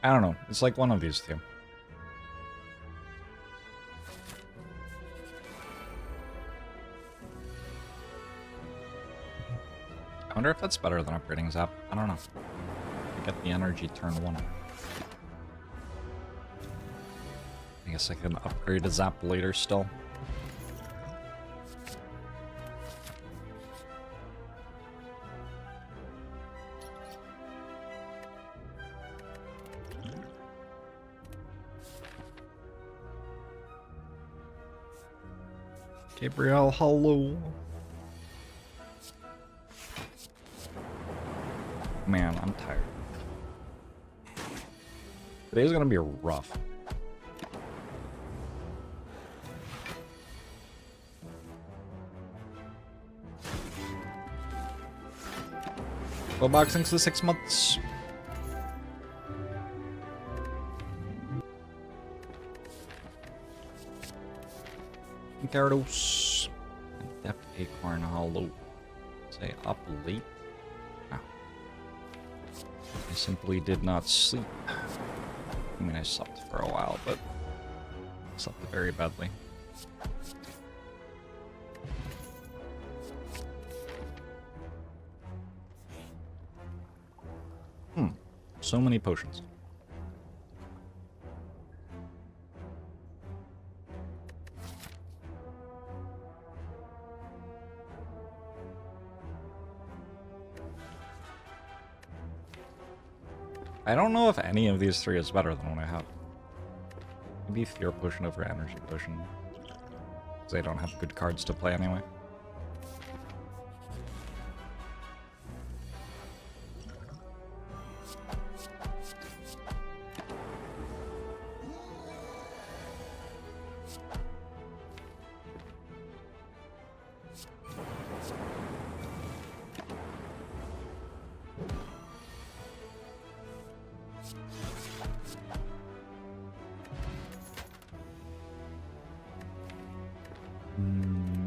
I don't know. It's like one of these two. I wonder if that's better than upgrading Zap. I don't know. I get the energy turn 1. I guess I can upgrade a Zap later still. Gabriel, hello. Man, I'm tired. Today's gonna be rough. Well, boxing's the 6 months. Gyarados. Def Acorn Hollow. Say up late. No. I simply did not sleep. I mean, I slept for a while, but I slept very badly. So many potions. I don't know if any of these three is better than what I have. Maybe Fear Potion over Energy Potion. Because they don't have good cards to play anyway.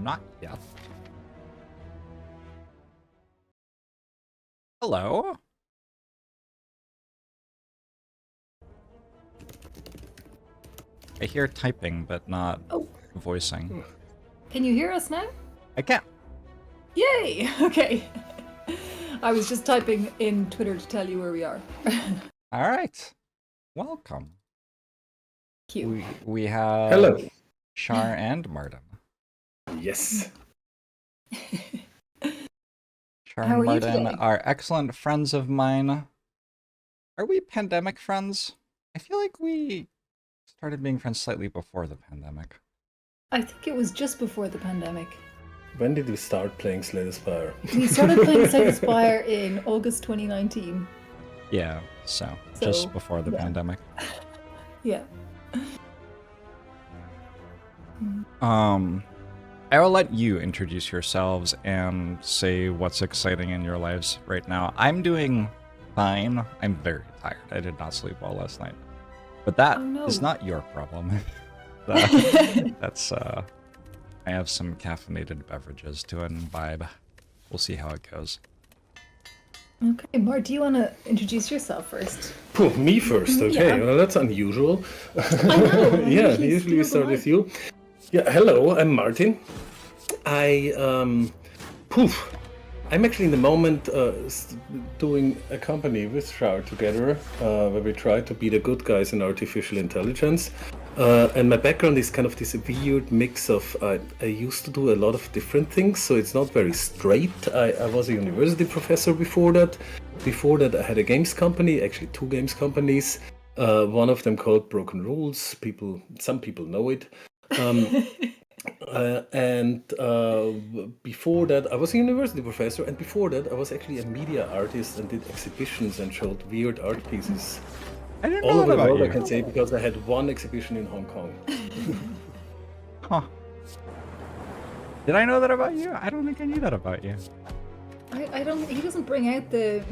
Not yet. Hello? I hear typing, but not voicing. Can you hear us now? I can. Yay! Okay. I was just typing in Twitter to tell you where we are. All right. Welcome. Cute. We have Hello. Char and Martin. Yes. Char How and are you Martin today? are excellent friends of mine. Are we pandemic friends? I feel like we started being friends slightly before the pandemic. I think it was just before the pandemic. When did we start playing Slay the Spire? We started playing Slay the Spire in August 2019. Yeah, so just before the pandemic. Yeah. I will let you introduce yourselves and say what's exciting in your lives right now. I'm doing fine. I'm very tired. I did not sleep well last night. But that is not your problem. That's, I have some caffeinated beverages to imbibe. We'll see how it goes. Okay, Mart, do you want to introduce yourself first? Me first, okay. Yeah. Well, that's unusual. I know. Yeah, usually we start with you. Yeah, hello, I'm Martin. I'm actually in the moment doing a company with Char together, where we try to be the good guys in artificial intelligence. And my background is kind of this weird mix of, I used to do a lot of different things, so it's not very straight. I was a university professor before that. Before that I had a games company, actually 2 games companies. One of them called Broken Rules. Some people know it. And before that I was a university professor, and before that I was actually a media artist and did exhibitions and showed weird art pieces. I didn't know All over that the about world, you. I can say, because I had one exhibition in Hong Kong. Huh. Did I know that about you? I don't think I knew that about you. I don't. He doesn't bring out the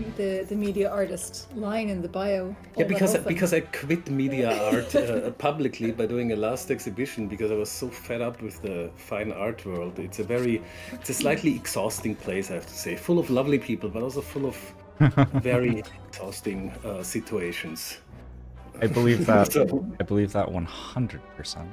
media artist line in the bio. Yeah, because I quit media art publicly by doing a last exhibition because I was so fed up with the fine art world. It's a slightly exhausting place, I have to say, full of lovely people, but also full of very exhausting situations. I believe that. So- I believe that 100%.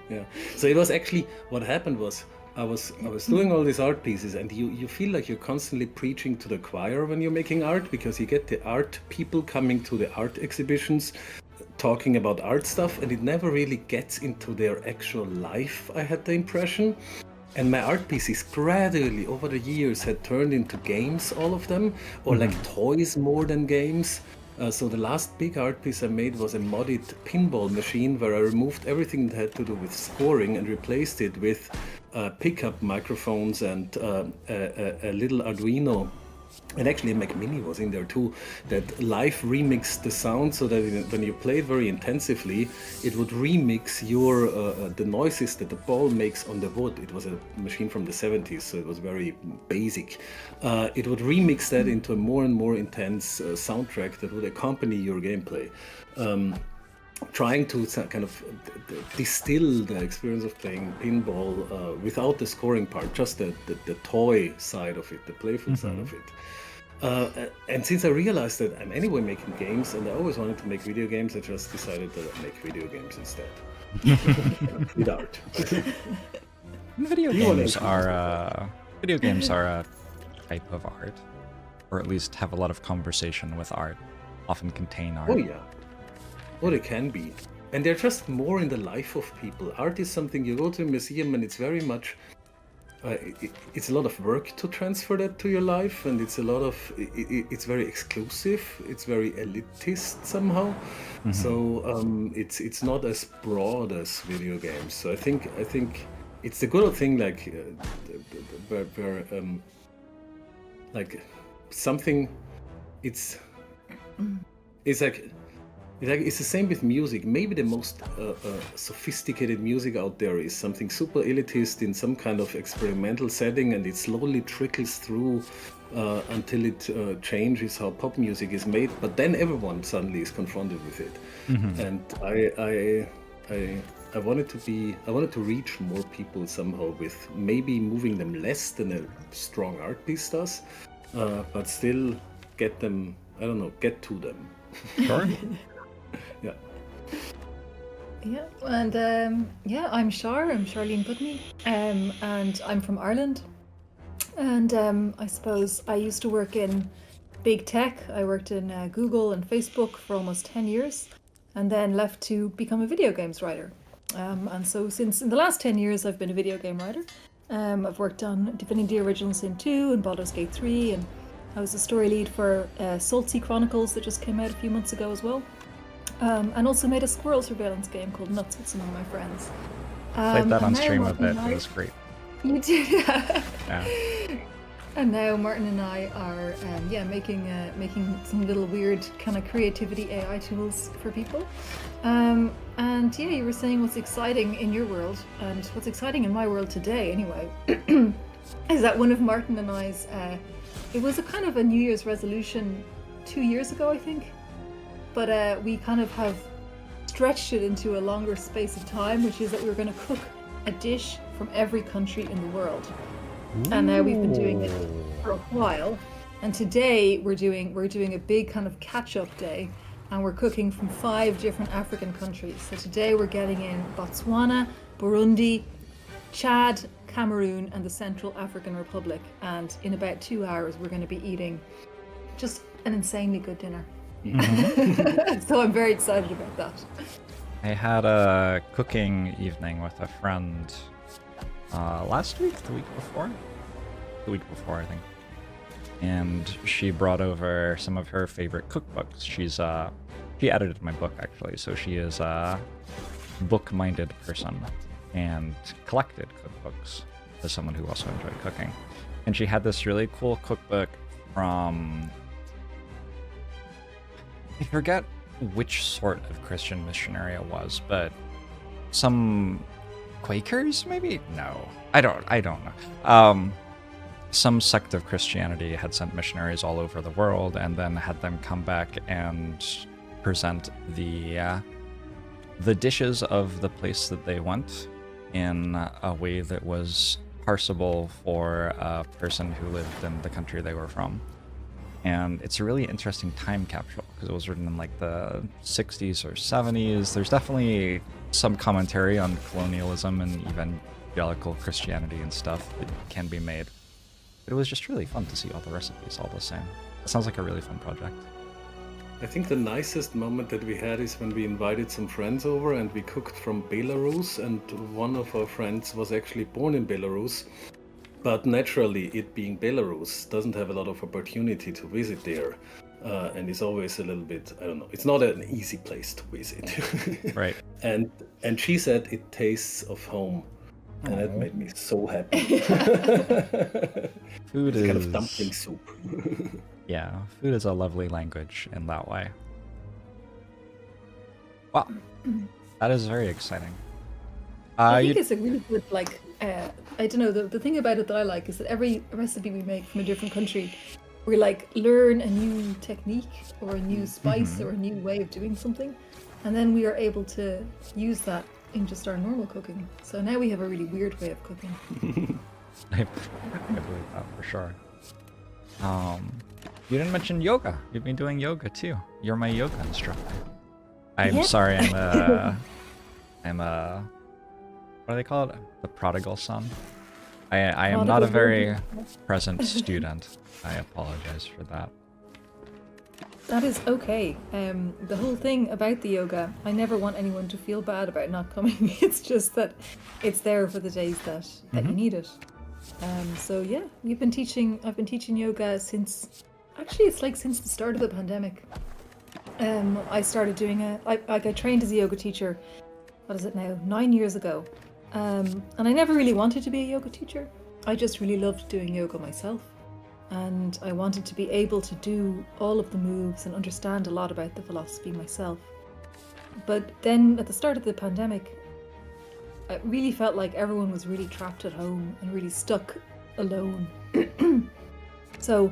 Yeah. So it was actually what happened was I was doing all these art pieces, and you feel like you're constantly preaching to the choir when you're making art, because you get the art people coming to the art exhibitions talking about art stuff, and it never really gets into their actual life, I had the impression. And my art pieces gradually over the years had turned into games, all of them, or like toys more than games. So the last big art piece I made was a modded pinball machine where I removed everything that had to do with scoring and replaced it with pickup microphones and a little Arduino. And actually a Mac Mini was in there too, that live remixed the sound so that when you play it very intensively, it would remix your the noises that the ball makes on the wood. It was a machine from the 70s, so it was very basic. It would remix that into a more and more intense soundtrack that would accompany your gameplay. Trying to kind of distill the experience of playing pinball without the scoring part, just the toy side of it, the playful side of it. And since I realized that I'm anyway making games, and I always wanted to make video games, I just decided that I'd make video games instead. With art. Video games are a type of art, or at least have a lot of conversation with art, often contain art. Oh yeah. Oh, they can be. And they're just more in the life of people. Art is something you go to a museum and it's very much, it's a lot of work to transfer that to your life, and it's a lot of, it's very exclusive, it's very elitist somehow. So it's not as broad as video games. So I think it's the good old thing, like where like something, it's like. It's the same with music. Maybe the most sophisticated music out there is something super elitist in some kind of experimental setting, and it slowly trickles through until it changes how pop music is made. But then everyone suddenly is confronted with it. And I wanted to reach more people somehow with maybe moving them less than a strong art piece does, but still get them. I don't know, get to them. Sure. Yeah. Yeah, and I'm Char. I'm Charlene Putney, and I'm from Ireland. And I suppose I used to work in big tech. I worked in Google and Facebook for almost 10 years, and then left to become a video games writer. And so since in the last 10 years, I've been a video game writer. I've worked on Divinity Original Sin 2 and Baldur's Gate 3, and I was a story lead for Saltsea Chronicles that just came out a few months ago as well. And also made a squirrel surveillance game called Nuts with some of my friends. Played that on stream a bit. It was great. You did, Yeah. And now Martin and I are making some little weird kind of creativity AI tools for people. And yeah, you were saying what's exciting in your world, and what's exciting in my world today anyway, is that one of Martin and I's, it was a kind of a New Year's resolution 2 years ago, I think. But we kind of have stretched it into a longer space of time, which is that we're going to cook a dish from every country in the world. Ooh. And now we've been doing it for a while. And today we're doing a big kind of catch-up day, and we're cooking from 5 different African countries. So today we're getting in Botswana, Burundi, Chad, Cameroon, and the Central African Republic. And in about 2 hours, we're going to be eating just an insanely good dinner. So I'm very excited about that. I had a cooking evening with a friend last week, the week before, I think. And she brought over some of her favorite cookbooks. She edited my book actually, so she is a book-minded person and collected cookbooks as someone who also enjoyed cooking. And she had this really cool cookbook from, I forget which sort of Christian missionary it was, but some Quakers, maybe? No, I don't know. Some sect of Christianity had sent missionaries all over the world and then had them come back and present the dishes of the place that they went in a way that was parsable for a person who lived in the country they were from. And it's a really interesting time capsule, because it was written in like the 60s or 70s. There's definitely some commentary on colonialism and evangelical Christianity and stuff that can be made. But it was just really fun to see all the recipes all the same. It sounds like a really fun project. I think the nicest moment that we had is when we invited some friends over and we cooked from Belarus, and one of our friends was actually born in Belarus, but naturally, it being Belarus, doesn't have a lot of opportunity to visit there, and is always a little bit, I don't know, it's not an easy place to visit. Right. And she said it tastes of home, and that made me so happy. Food it's is kind of dumpling soup. Yeah, food is a lovely language in that way. Wow, that is very exciting. I think it's a really good, like, I don't know, the thing about it that I like is that every recipe we make from a different country, we like learn a new technique or a new spice or a new way of doing something, and then we are able to use that in just our normal cooking. So now we have a really weird way of cooking. I believe that for sure. You didn't mention yoga. You've been doing yoga too. You're my yoga instructor. I'm sorry, I'm a what do they call it? The prodigal son. I am not a very present student. I apologize for that. That is okay. The whole thing about the yoga, I never want anyone to feel bad about not coming. It's just that it's there for the days that you need it. So yeah, I've been teaching yoga since, actually it's like since the start of the pandemic. I started doing I trained as a yoga teacher, what is it now, 9 years ago. And I never really wanted to be a yoga teacher. I just really loved doing yoga myself. And I wanted to be able to do all of the moves and understand a lot about the philosophy myself. But then at the start of the pandemic, it really felt like everyone was really trapped at home and really stuck alone. So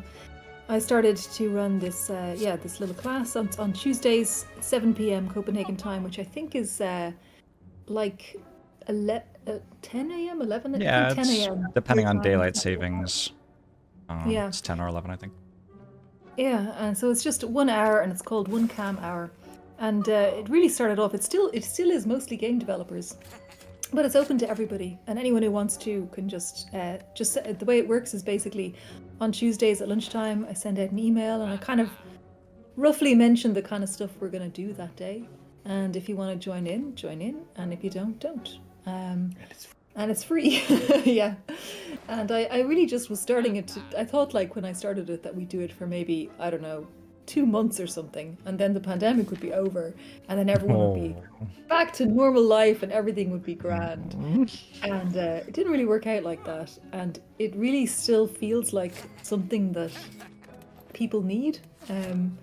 I started to run this this little class on Tuesdays, 7 p.m. Copenhagen time, which I think is like 10 a.m., 11 Yeah, 10 a.m. depending on daylight savings. Yeah. It's 10 or 11, I think. Yeah, and so it's just 1 hour, and it's called One Cam Hour. And it really started off, it still is mostly game developers, but it's open to everybody, and anyone who wants to can just the way it works is basically on Tuesdays at lunchtime I send out an email and I kind of roughly mention the kind of stuff we're going to do that day, and if you want to join in, and if you don't. And it's free. Yeah. And I really just was starting it I thought, like, when I started it that we'd do it for maybe, I don't know, 2 months or something, and then the pandemic would be over, and then everyone would be back to normal life and everything would be grand. And it didn't really work out like that, and it really still feels like something that people need, and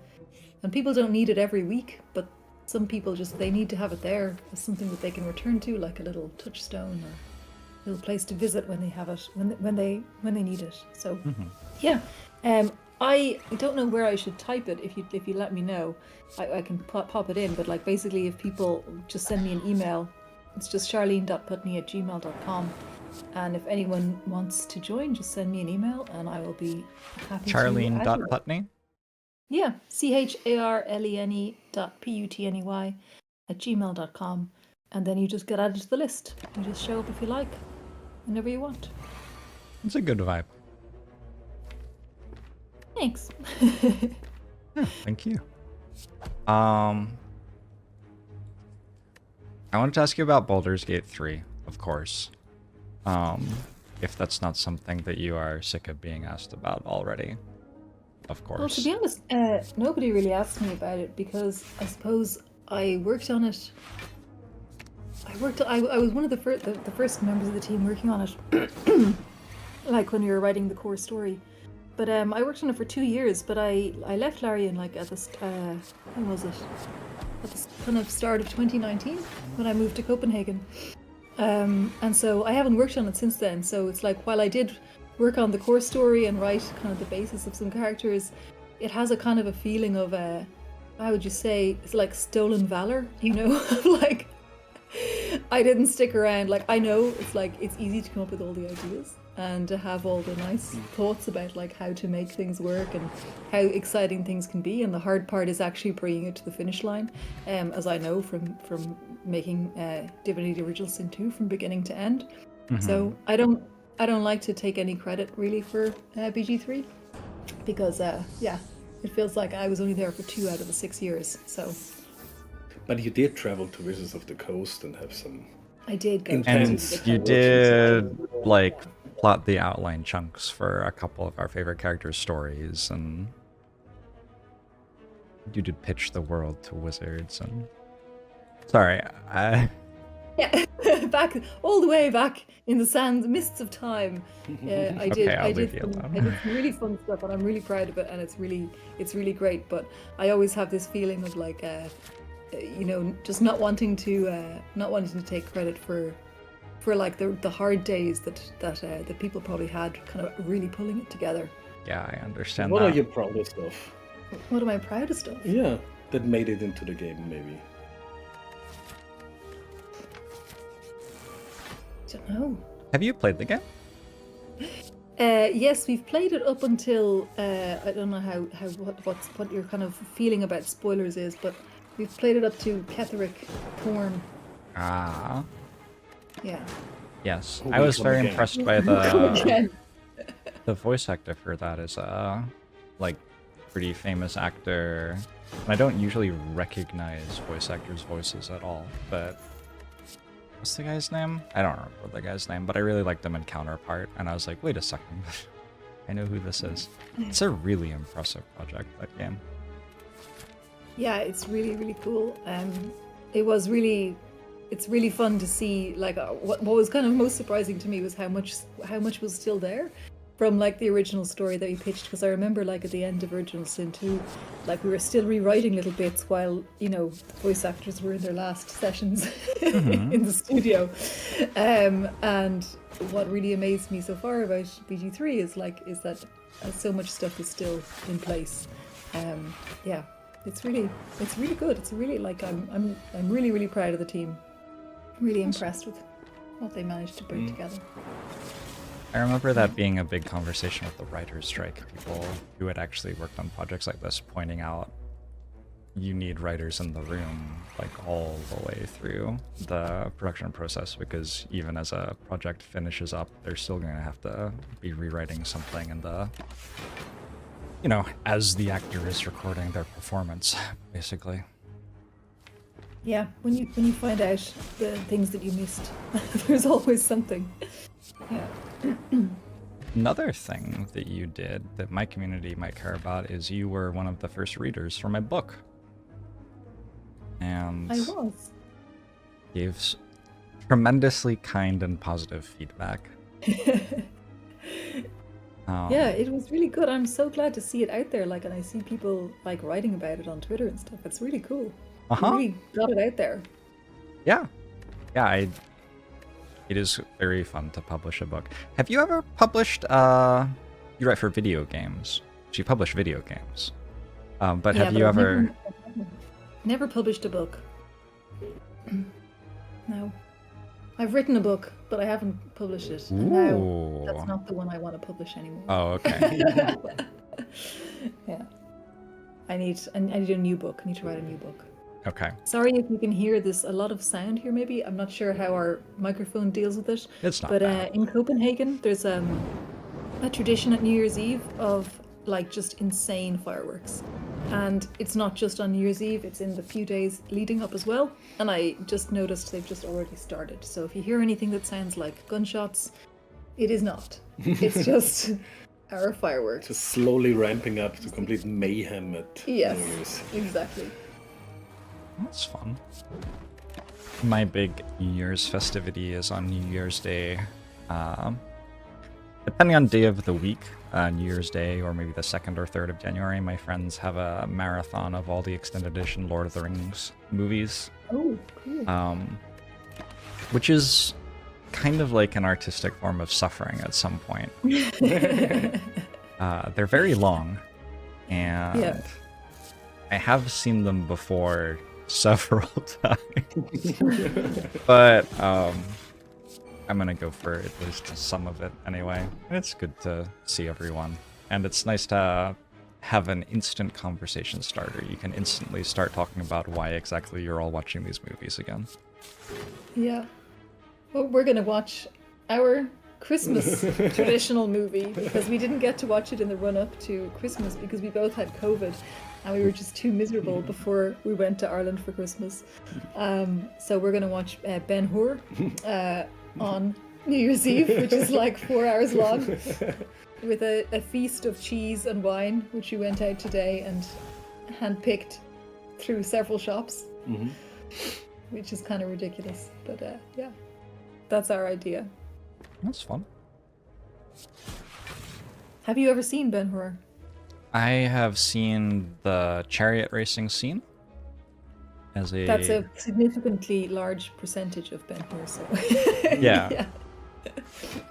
people don't need it every week, but some people just, they need to have it there as something that they can return to, like a little touchstone or a little place to visit when they have it, when they need it. So yeah, I don't know where I should type it. If you let me know, I can pop it in. But like, basically, if people just send me an email, it's just charlene.putney@gmail.com. And if anyone wants to join, just send me an email and I will be happy Charlene.putney? Yeah, charlene.putney@gmail.com. And then you just get added to the list. You just show up if you like, whenever you want. It's a good vibe. Thanks. Yeah, thank you. I wanted to ask you about Baldur's Gate 3, of course. If that's not something that you are sick of being asked about already. Of course. Well, to be honest, nobody really asked me about it because I suppose I worked on it. I was one of the first members of the team working on it, like when we were writing the core story. But I worked on it for 2 years. But I left Larian like at the when was it? At the kind of start of 2019 when I moved to Copenhagen. And so I haven't worked on it since then. So it's like, while I did work on the core story and write kind of the basis of some characters, it has a kind of a feeling of how would you say, it's like stolen valor, you know, like I didn't stick around. Like, I know it's easy to come up with all the ideas and to have all the nice thoughts about like how to make things work and how exciting things can be. And the hard part is actually bringing it to the finish line, as I know from making Divinity Original Sin 2 from beginning to end. So I don't like to take any credit really for BG3 because it feels like I was only there for 2 out of the 6 years. So. But you did travel to Wizards of the Coast and have some. I did go. And you did like plot the outline chunks for a couple of our favorite characters' stories, and you did pitch the world to Wizards. And sorry, yeah, back all the way back in the mists of time. Yeah, I did. Okay, I did some really fun stuff, and I'm really proud of it, and it's really great. But I always have this feeling of like, just not wanting to take credit for like the hard days that people probably had, kind of really pulling it together. Yeah, I understand. What are you proudest of? What am I proudest of? Yeah, that made it into the game, maybe. I don't know. Have you played the game? Yes, we've played it up until I don't know what your kind of feeling about spoilers is, but we've played it up to Ketheric Thorn. Ah. Yeah. Yes, I was very impressed by the voice actor for that. Is like pretty famous actor. And I don't usually recognize voice actors' voices at all, but what's the guy's name? I don't remember the guy's name, but I really liked him in Counterpart, and I was like, wait a second, I know who this is. It's a really impressive project, that game. Yeah, it's really, really cool. It's really fun to see. Like, what was kind of most surprising to me was how much was still there from like the original story that we pitched. Because I remember, like, at the end of Original Sin 2, like we were still rewriting little bits while the voice actors were in their last sessions in the studio. And what really amazed me so far about BG3 is that so much stuff is still in place. Yeah. It's really good. It's really like I'm really, really proud of the team. Really impressed with what they managed to bring together. I remember that being a big conversation with the writer's strike. People who had actually worked on projects like this pointing out you need writers in the room like all the way through the production process, because even as a project finishes up, they're still going to have to be rewriting something in the as the actor is recording their performance, basically. Yeah, when you find out the things that you missed, there's always something. Yeah. Another thing that you did that my community might care about is you were one of the first readers for my book. And I was. Gave tremendously kind and positive feedback. Yeah, it was really good. I'm so glad to see it out there, and I see people writing about it on Twitter and stuff. It's really cool. You really got it out there. Yeah. It is very fun to publish a book. Have you ever published you write for video games? So you publish video games. But have you ever never published a book? No. I've written a book, but I haven't published it. And now that's not the one I want to publish anymore. Oh, okay. Yeah. I need a new book. I need to write a new book. Okay. Sorry if you can hear a lot of sound here maybe. I'm not sure how our microphone deals with it. It's not But bad. in Copenhagen, there's a tradition at New Year's Eve of just insane fireworks. And it's not just on New Year's Eve, it's in the few days leading up as well. And I just noticed they've just already started. So if you hear anything that sounds like gunshots, it is not. It's just our fireworks. Just slowly ramping up to complete mayhem at New Year's. Exactly. That's fun. My big New Year's festivity is on New Year's Day. Depending on day of the week, New Year's Day or maybe the 2nd or 3rd of January, my friends have a marathon of all the extended edition Lord of the Rings movies. Oh, cool. Which is kind of like an artistic form of suffering at some point. They're very long, and I have seen them before several times. But I'm gonna go for at least some of it anyway. It's good to see everyone. And it's nice to have an instant conversation starter. You can instantly start talking about why exactly you're all watching these movies again. Yeah. Well, we're gonna watch our Christmas traditional movie because we didn't get to watch it in the run-up to Christmas because we both had COVID and we were just too miserable before we went to Ireland for Christmas. So we're gonna watch Ben-Hur on New Year's Eve, which is like 4 hours long, with a feast of cheese and wine, which we went out today and handpicked through several shops, which is kind of ridiculous. But yeah, that's our idea. That's fun. Have you ever seen Ben-Hur? I have seen the chariot racing scene. That's a significantly large percentage of Ben-Hur, so... Yeah.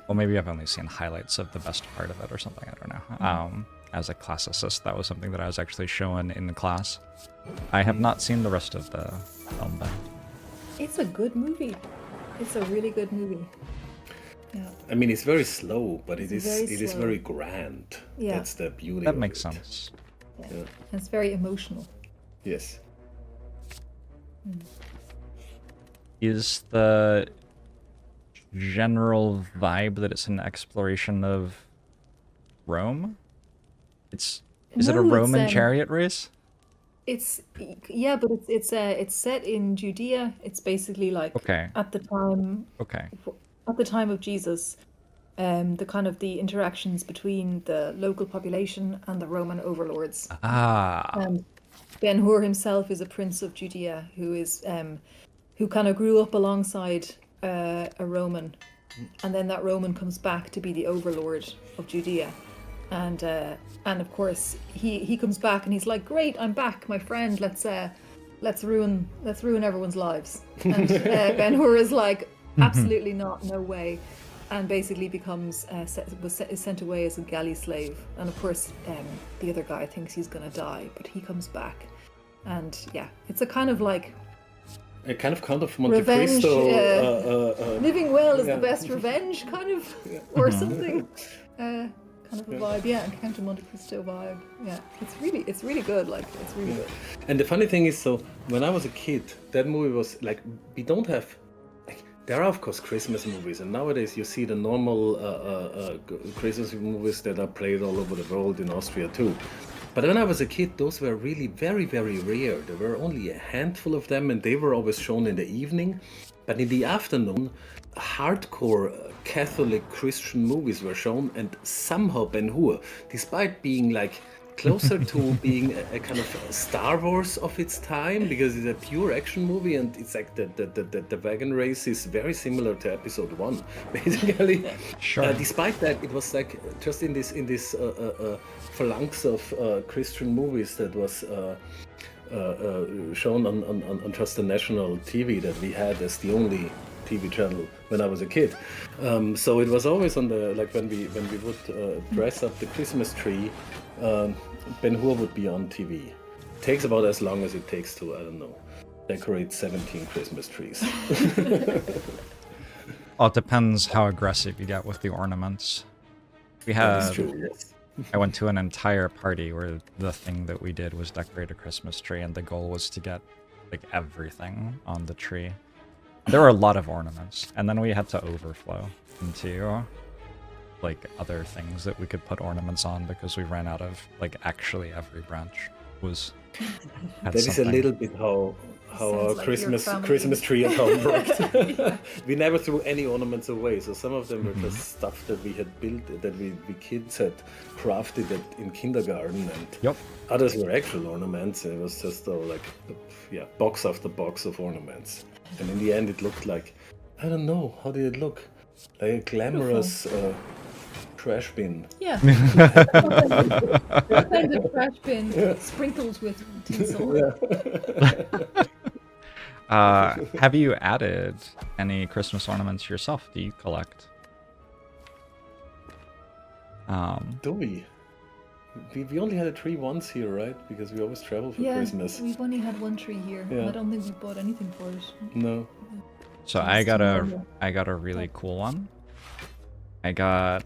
Well, maybe I've only seen highlights of the best part of it or something, I don't know. As a classicist, that was something that I was actually shown in the class. I have not seen the rest of the film, though. It's a good movie. It's a really good movie. Yeah. I mean, it's very slow, but it is slow. very grand. Yeah. That's the beauty That of makes it. sense. Yeah. It's very emotional. Yes. Is the general vibe that it's an exploration of Rome? Is it a Roman chariot race? It's but it's set in Judea. It's basically like at the time of Jesus, the kind of the interactions between the local population and the Roman overlords. Ben-Hur himself is a prince of Judea who kind of grew up alongside a Roman, and then that Roman comes back to be the overlord of Judea, and of course he comes back and he's like, great, I'm back, my friend, let's ruin everyone's lives. And Ben-Hur is like, absolutely not, no way, and basically becomes is sent away as a galley slave. And of course the other guy thinks he's gonna die, but he comes back, and yeah, it's a kind of like a kind of Count of Monte revenge, Cristo. Living well is the best revenge, kind of, or something. Kind of a vibe, Count of Monte Cristo vibe. Yeah, it's really good. Like, it's really good. And the funny thing is, so when I was a kid, that movie was like, we don't have. There are of course Christmas movies, and nowadays you see the normal Christmas movies that are played all over the world in Austria too. But when I was a kid, those were really very, very rare. There were only a handful of them, and they were always shown in the evening. But in the afternoon, hardcore Catholic Christian movies were shown, and somehow Ben-Hur, despite being like closer to being a kind of Star Wars of its time, because it's a pure action movie, and it's like the wagon race is very similar to episode 1, basically. Sure. Despite that, it was like just in this phalanx of Christian movies that was shown on just the national TV that we had as the only TV channel when I was a kid. So it was always on the, like when we would dress up the Christmas tree, Ben-Hur would be on TV. Takes about as long as it takes to, I don't know, decorate 17 Christmas trees. Well, it depends how aggressive you get with the ornaments. We had, That's true, yes. I went to an entire party where the thing that we did was decorate a Christmas tree, and the goal was to get like everything on the tree. There were a lot of ornaments, and then we had to overflow into like other things that we could put ornaments on because we ran out of like actually every branch was. That is a little bit how our like Christmas tree at home worked. Yeah. We never threw any ornaments away, so some of them were just stuff that we had built, that we kids had crafted in kindergarten, and others were actual ornaments. It was just box after box of ornaments, and in the end it looked like, I don't know, how did it look? Like a glamorous trash bin. Yeah. Kind of trash bin sprinkled with tinsel. Have you added any Christmas ornaments yourself? Do you collect? Do we? we only had a tree once here, right? Because we always travel for Yeah, Christmas. we've only had one tree here. Yeah. And I don't think we bought anything for it. No. So I got a really cool one. I got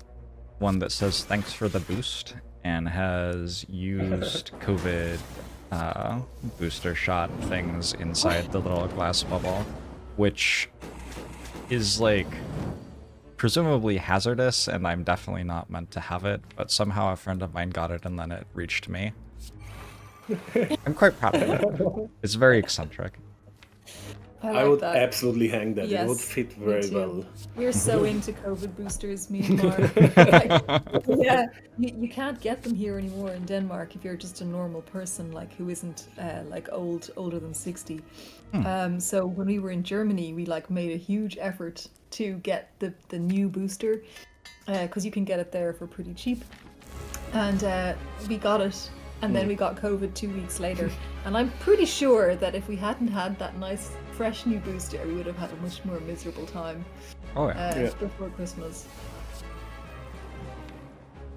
one that says thanks for the boost and has used COVID booster shot things inside the little glass bubble, which is like presumably hazardous, and I'm definitely not meant to have it, but somehow a friend of mine got it and then it reached me. I'm quite proud of it. It's very eccentric. I would absolutely hang that. Yes, it would fit me very too. well. We're so into COVID boosters, me and Mark. Like, yeah, you can't get them here anymore in Denmark if you're just a normal person, like who isn't like older than 60. So when we were in Germany, we like made a huge effort to get the new booster because you can get it there for pretty cheap, and we got it. And then we got COVID 2 weeks later. And I'm pretty sure that if we hadn't had that nice, fresh new booster, we would have had a much more miserable time before Christmas.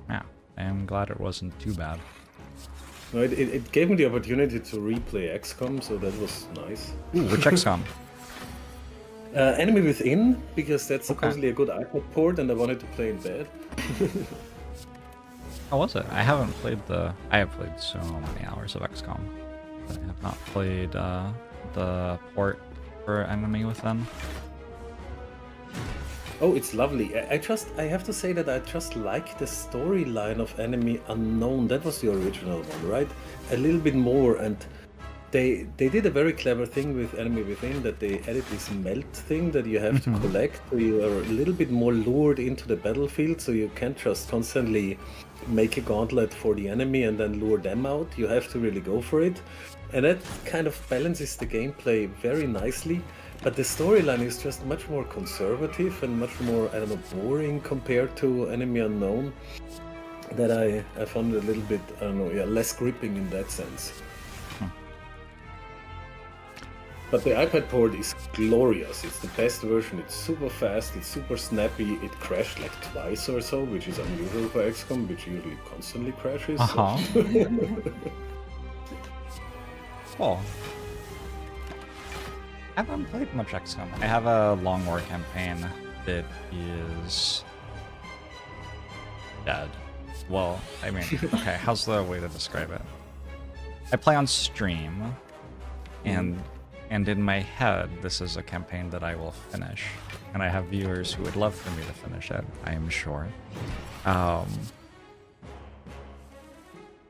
Yeah, I'm glad it wasn't too bad. No, it gave me the opportunity to replay XCOM, so that was nice. Ooh, which XCOM? Enemy Within, because that's supposedly a good iPad port, and I wanted to play in bed. How was it? I haven't played I have played so many hours of XCOM, but I have not played the port for Enemy Within. Oh, it's lovely. I have to say that I just like the storyline of Enemy Unknown. That was the original one, right? A little bit more, and they did a very clever thing with Enemy Within, that they added this melt thing that you have to collect, so you are a little bit more lured into the battlefield, so you can't just constantly make a gauntlet for the enemy and then lure them out. You have to really go for it, and that kind of balances the gameplay very nicely. But the storyline is just much more conservative and much more, I don't know, boring compared to Enemy Unknown, that I found it a little bit, I don't know, yeah, less gripping in that sense. But the iPad port is glorious. It's the best version. It's super fast, it's super snappy. It crashed like twice or so, which is unusual for XCOM, which usually constantly crashes. Uh-huh. Cool. I haven't played much XCOM. I have a long war campaign that is dead. Well, I mean, okay, how's the way to describe it? I play on stream, and in my head, this is a campaign that I will finish. And I have viewers who would love for me to finish it, I am sure.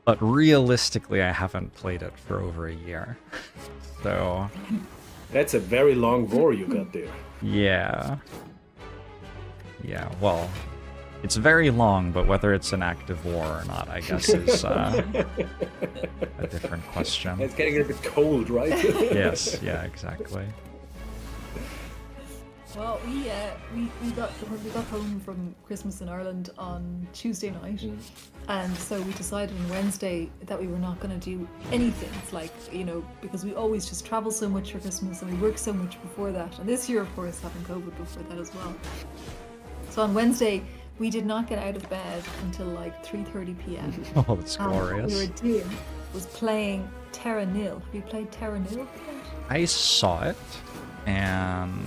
But realistically, I haven't played it for over a year. So... That's a very long war you got there. Yeah. Yeah, well, it's very long, but whether it's an active war or not, I guess, is a different question. It's getting a bit cold, right? Yes, yeah, exactly. Well, we got home from Christmas in Ireland on Tuesday night, and so we decided on Wednesday that we were not going to do anything. It's like, you know, because we always just travel so much for Christmas and we work so much before that, and this year, of course, having COVID before that as well. So on Wednesday, we did not get out of bed until like 3:30 p.m. Oh, that's glorious. What we were doing was playing Terra Nil. Have you played Terra Nil? I saw it, and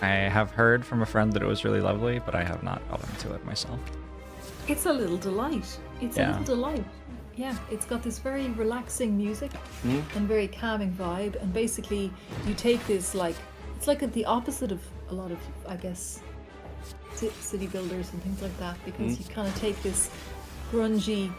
I have heard from a friend that it was really lovely, but I have not got into it myself. It's a little delight. It's a little delight. Yeah, it's got this very relaxing music and very calming vibe, and basically you take this like, it's like the opposite of a lot of, I guess, city builders and things like that, because you kind of take this grungy,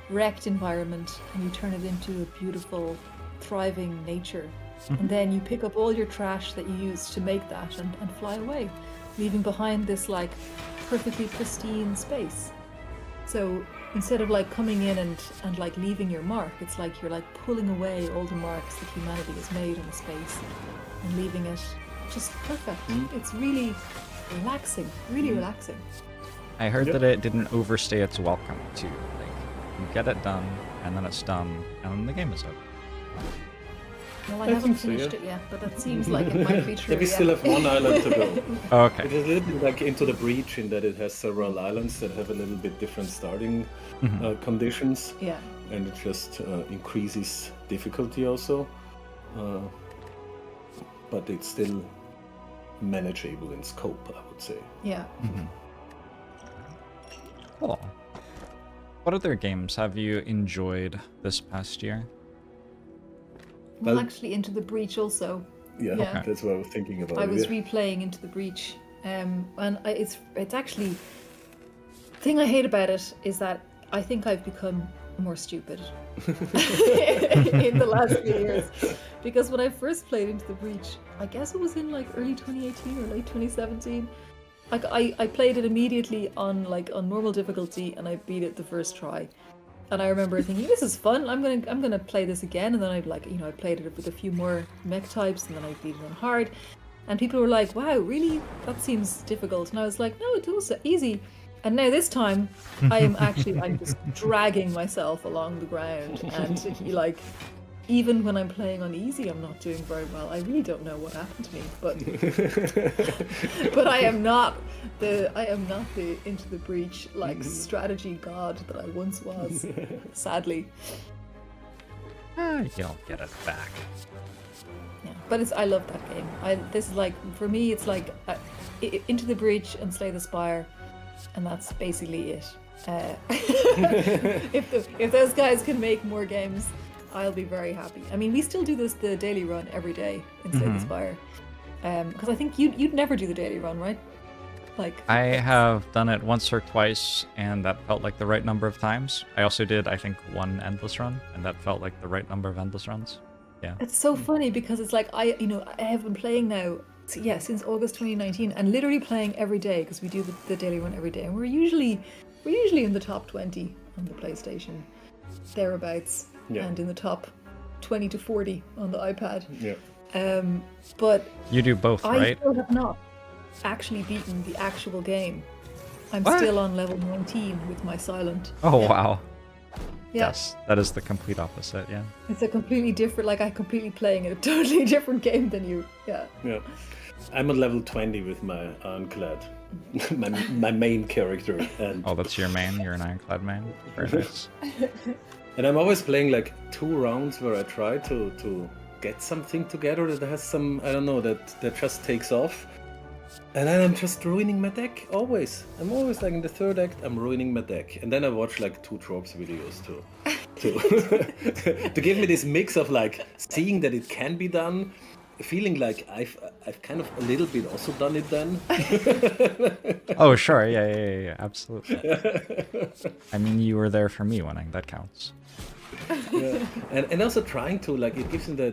wrecked environment and you turn it into a beautiful, thriving nature. And then you pick up all your trash that you used to make that and fly away, leaving behind this like perfectly pristine space. So instead of like coming in and like leaving your mark, it's like you're like pulling away all the marks that humanity has made on the space and leaving it just perfect. It's really relaxing, really relaxing. I heard that it didn't overstay its welcome too. Like, you get it done, and then it's done, and then the game is over. Well, I I haven't think so, finished yeah. it yet, but that seems like it might be true. Yeah, we yeah. still have one island to go. Okay. It is a little bit like Into the Breach in that it has several islands that have a little bit different starting conditions, Yeah. and it just increases difficulty also. But it's still manageable in scope, I would say. Yeah. Cool. What other games have you enjoyed this past year? Well, Well- actually, Into the Breach also. Yeah, Yeah. that's what I was thinking about. I was yeah. replaying Into the Breach, and it's actually the thing I hate about it is that I think I've become more stupid in the last few years. Because when I first played Into the Breach, I guess it was in like early 2018 or late 2017. Like I played it immediately on normal difficulty, and I beat it the first try. And I remember thinking, this is fun. I'm gonna play this again. And then I played it with a few more mech types, and then I beat it on hard. And people were like, "Wow, really? That seems difficult." And I was like, "No, it was easy." And now this time, I'm just dragging myself along the ground, and even when I'm playing on easy, I'm not doing very well. I really don't know what happened to me, but I am not the Into the Breach strategy god that I once was. Sadly, You'll get it back. yeah. But I love that game. This is for me, it's Into the Breach and Slay the Spire, and that's basically it. If those guys can make more games, I'll be very happy. I mean, we still do the daily run every day in Slay the Spire, because I think you'd never do the daily run, right? I have done it once or twice, and that felt like the right number of times. I also did, I think, one endless run, and that felt like the right number of endless runs. Yeah. It's so funny because it's I have been playing now, since August 2019, and literally playing every day because we do the daily run every day, and we're usually in the top 20 on the PlayStation, thereabouts, and in the top 20 to 40 on the iPad. Yeah. But You do both, I right? still have not actually beaten the actual game. I'm What? still on level 19 with my silent. Oh, Yeah. wow. Yeah. Yes, that is the complete opposite, yeah. It's a completely different, I'm completely playing a totally different game than you. Yeah. Yeah. I'm on level 20 with my Ironclad, my main character, and Oh, that's your main? You're an Ironclad main? Very nice. and I'm always playing 2 rounds where I try to get something together that has some, I don't know, that just takes off. And then I'm just ruining my deck, always. I'm always in the third act, I'm ruining my deck. And then I watch 2 Jorbs videos to give me this mix of seeing that it can be done, feeling like I've kind of a little bit also done it then. Oh, sure, yeah, absolutely. I mean, you were there for me winning, that counts. Yeah. And also trying to it gives me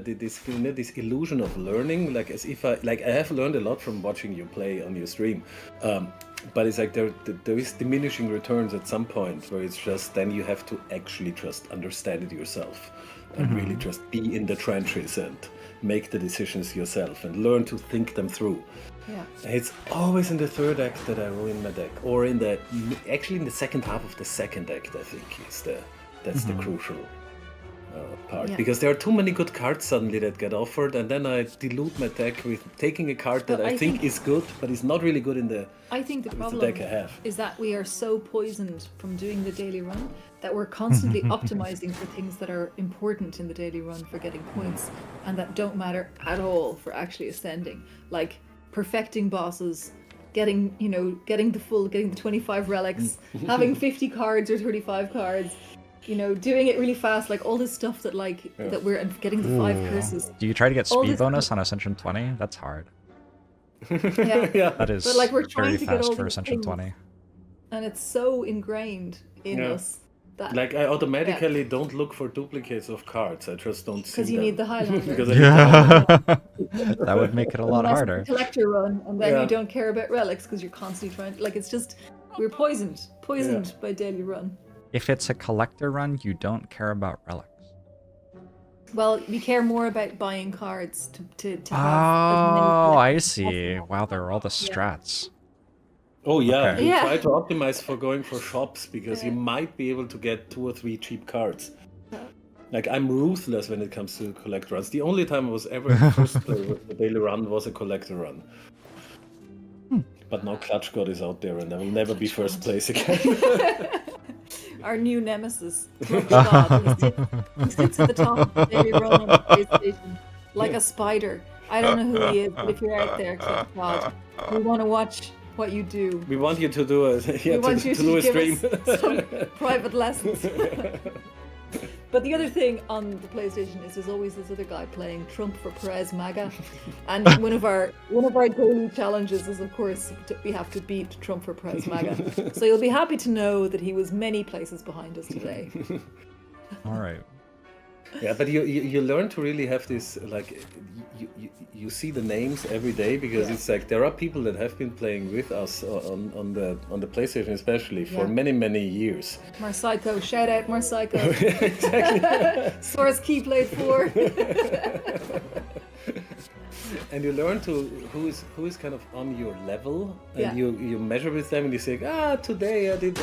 this illusion of learning, as if I have learned a lot from watching you play on your stream, but it's there is diminishing returns at some point where it's just then you have to actually just understand it yourself and really just be in the trenches and make the decisions yourself and learn to think them through. Yeah. It's always in the third act that I ruin my deck, or in the second half of the second act. I think that's the crucial part, because there are too many good cards suddenly that get offered, and then I dilute my deck with taking a card that I think is good, but is not really good in the. I think the problem deck I have. is that we are so poisoned from doing the daily run that we're constantly optimizing for things that are important in the daily run for getting points, and that don't matter at all for actually ascending, like perfecting bosses, getting the 25 relics, having 50 cards or 35 cards. Doing it really fast, all this stuff that that we're getting the 5 curses. Do you try to get All speed this bonus on Ascension 20? That's hard. Yeah. That is But we're trying very to get all fast for these Ascension things. 20. And it's so ingrained in us that I automatically don't look for duplicates of cards. I just don't see because you them. need the Highlander. Because I need the Yeah. That would make it a lot Unless harder. it's a collector run, and then Yeah. you don't care about relics because you're constantly trying. It's just we're poisoned by daily run. If it's a collector run, you don't care about relics. Well, we care more about buying cards to have. Oh, I as see. many Wow, there are all the strats. Oh yeah, Okay. you Yeah. try to optimize for going for shops because you might be able to get 2 or 3 cheap cards. Like, I'm ruthless when it comes to collector runs. The only time I was ever in first place with the daily run was a collector run. But now Clutch God is out there, and I will never be first place again. Our new nemesis, Clutch God. He sits at the top of the daily run on the PlayStation like a spider. I don't know who he is, but if you're out there, Clutch God, we want to watch what you do. We want you to do a We want you to do a give stream. us some private lessons. But the other thing on the PlayStation is there's always this other guy playing Trump for Perez MAGA, and one of our daily challenges is, of course, we have to beat Trump for Perez MAGA. So you'll be happy to know that he was many places behind us today. All right. Yeah, but you learn to really have this, like, you see the names every day, because it's like there are people that have been playing with us on the PlayStation especially for many years. Marsyko, shout out Marsyko. Exactly. Source Keyblade 4. And you learn to who is kind of on your level, and you measure with them, and you say, today I did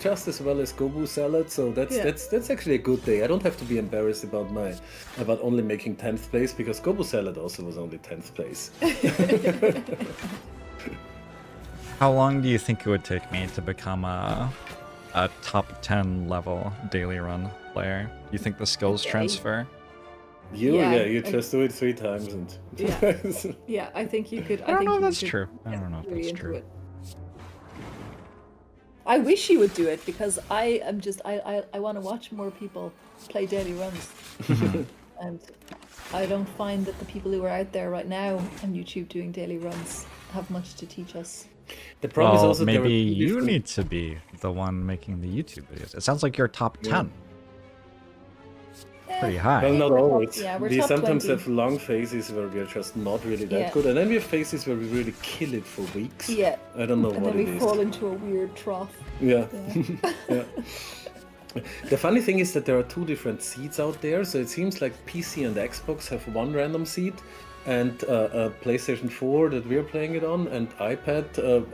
just as well as Gobu Salad, so that's actually a good day. I don't have to be embarrassed about only making 10th place, because Gobu Salad also was only 10th place. How long do you think it would take me to become a top 10 level daily run player? Do you think the skills transfer? You just do it 3 times and Yeah, I think you could. I don't know if that's true. I don't know if that's true. I wish you would do it, because I want to watch more people play daily runs. And I don't find that the people who are out there right now on YouTube doing daily runs have much to teach us. The problem is also maybe you need to be the one making the YouTube videos. It sounds like you're top 10. Pretty high. Well, not always. We're We top sometimes 20. have long phases where we are just not really that good, and then we have phases where we really kill it for weeks. Yeah. I don't know and what then it we is. fall into a weird trough. Yeah. Yeah. The funny thing is that there are 2 different seeds out there, so it seems like PC and Xbox have one random seed, and PlayStation 4 that we're playing it on, and iPad,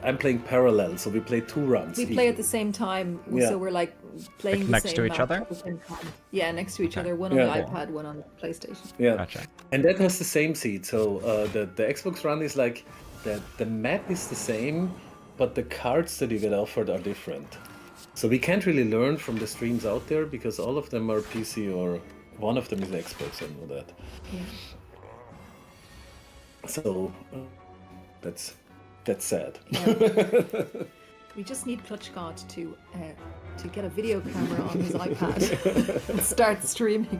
I'm playing parallel, so we play 2 runs. We play at the same time, so we're like playing Like the next same to each map other? at the same time. Yeah, next to each other. One on the iPad, one on the PlayStation. Yeah, Gotcha. and that has the same seed. So the Xbox run is like the map is the same, but the cards that you get offered are different. So we can't really learn from the streams out there, because all of them are PC, or one of them is Xbox. I know that. Yeah. So that's sad. Yeah. We just need Clutch God to get a video camera on his iPad and start streaming.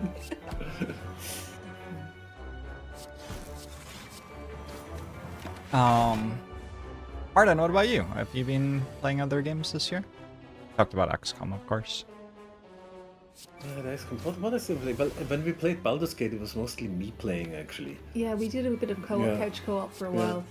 Martin, what about you? Have you been playing other games this year? Talked about XCOM, of course. What is it? Well, when we played Baldur's Gate, it was mostly me playing, actually. Yeah, we did a bit of couch co-op for a while.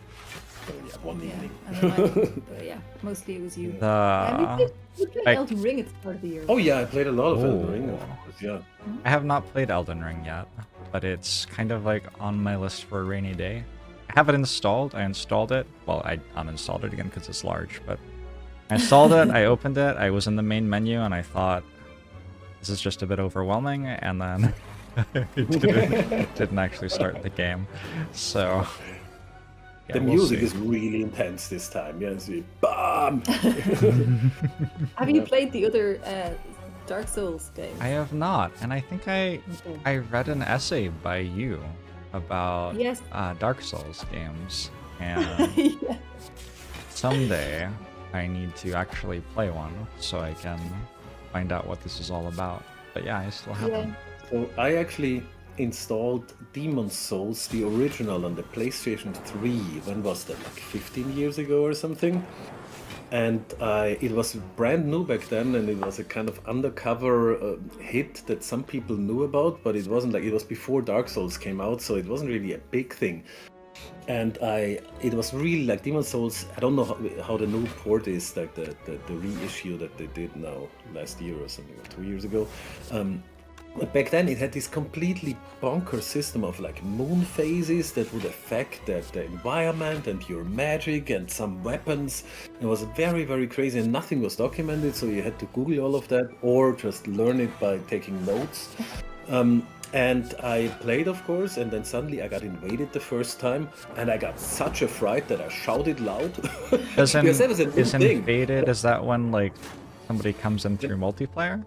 One evening. And then mostly it was you. We played Elden Ring at the start of the year. Oh yeah, I played a lot of Elden Ring, of course, yeah. I have not played Elden Ring yet, but it's kind of like on my list for a rainy day. I have it installed. I installed it. Well, I uninstalled it again because it's large, but I installed it, I opened it, I was in the main menu, and I thought, this is just a bit overwhelming, and then it didn't actually start the game. So yeah, the music is really intense this time. Yeah, it's really BAM! Have you played the other Dark Souls games? I have not, and I think I read an essay by you about Dark Souls games, and someday I need to actually play one so I can find out what this is all about. But yeah, I still haven't. So I actually installed Demon's Souls, the original, on the PlayStation 3. When was that? Like 15 years ago or something? And it was brand new back then, and it was a kind of undercover hit that some people knew about, but it wasn't like, it was before Dark Souls came out, so it wasn't really a big thing. And it was really like Demon's Souls. I don't know how the new port is, like the reissue that they did now last year or something, or 2 years ago. But back then it had this completely bonkers system of like moon phases that would affect the environment and your magic and some weapons. It was very, very crazy, and nothing was documented, so you had to Google all of that or just learn it by taking notes. And I played, of course, and then suddenly I got invaded the first time, and I got such a fright that I shouted loud. Because that was a new is thing. invaded, is that when, like, somebody comes in through multiplayer?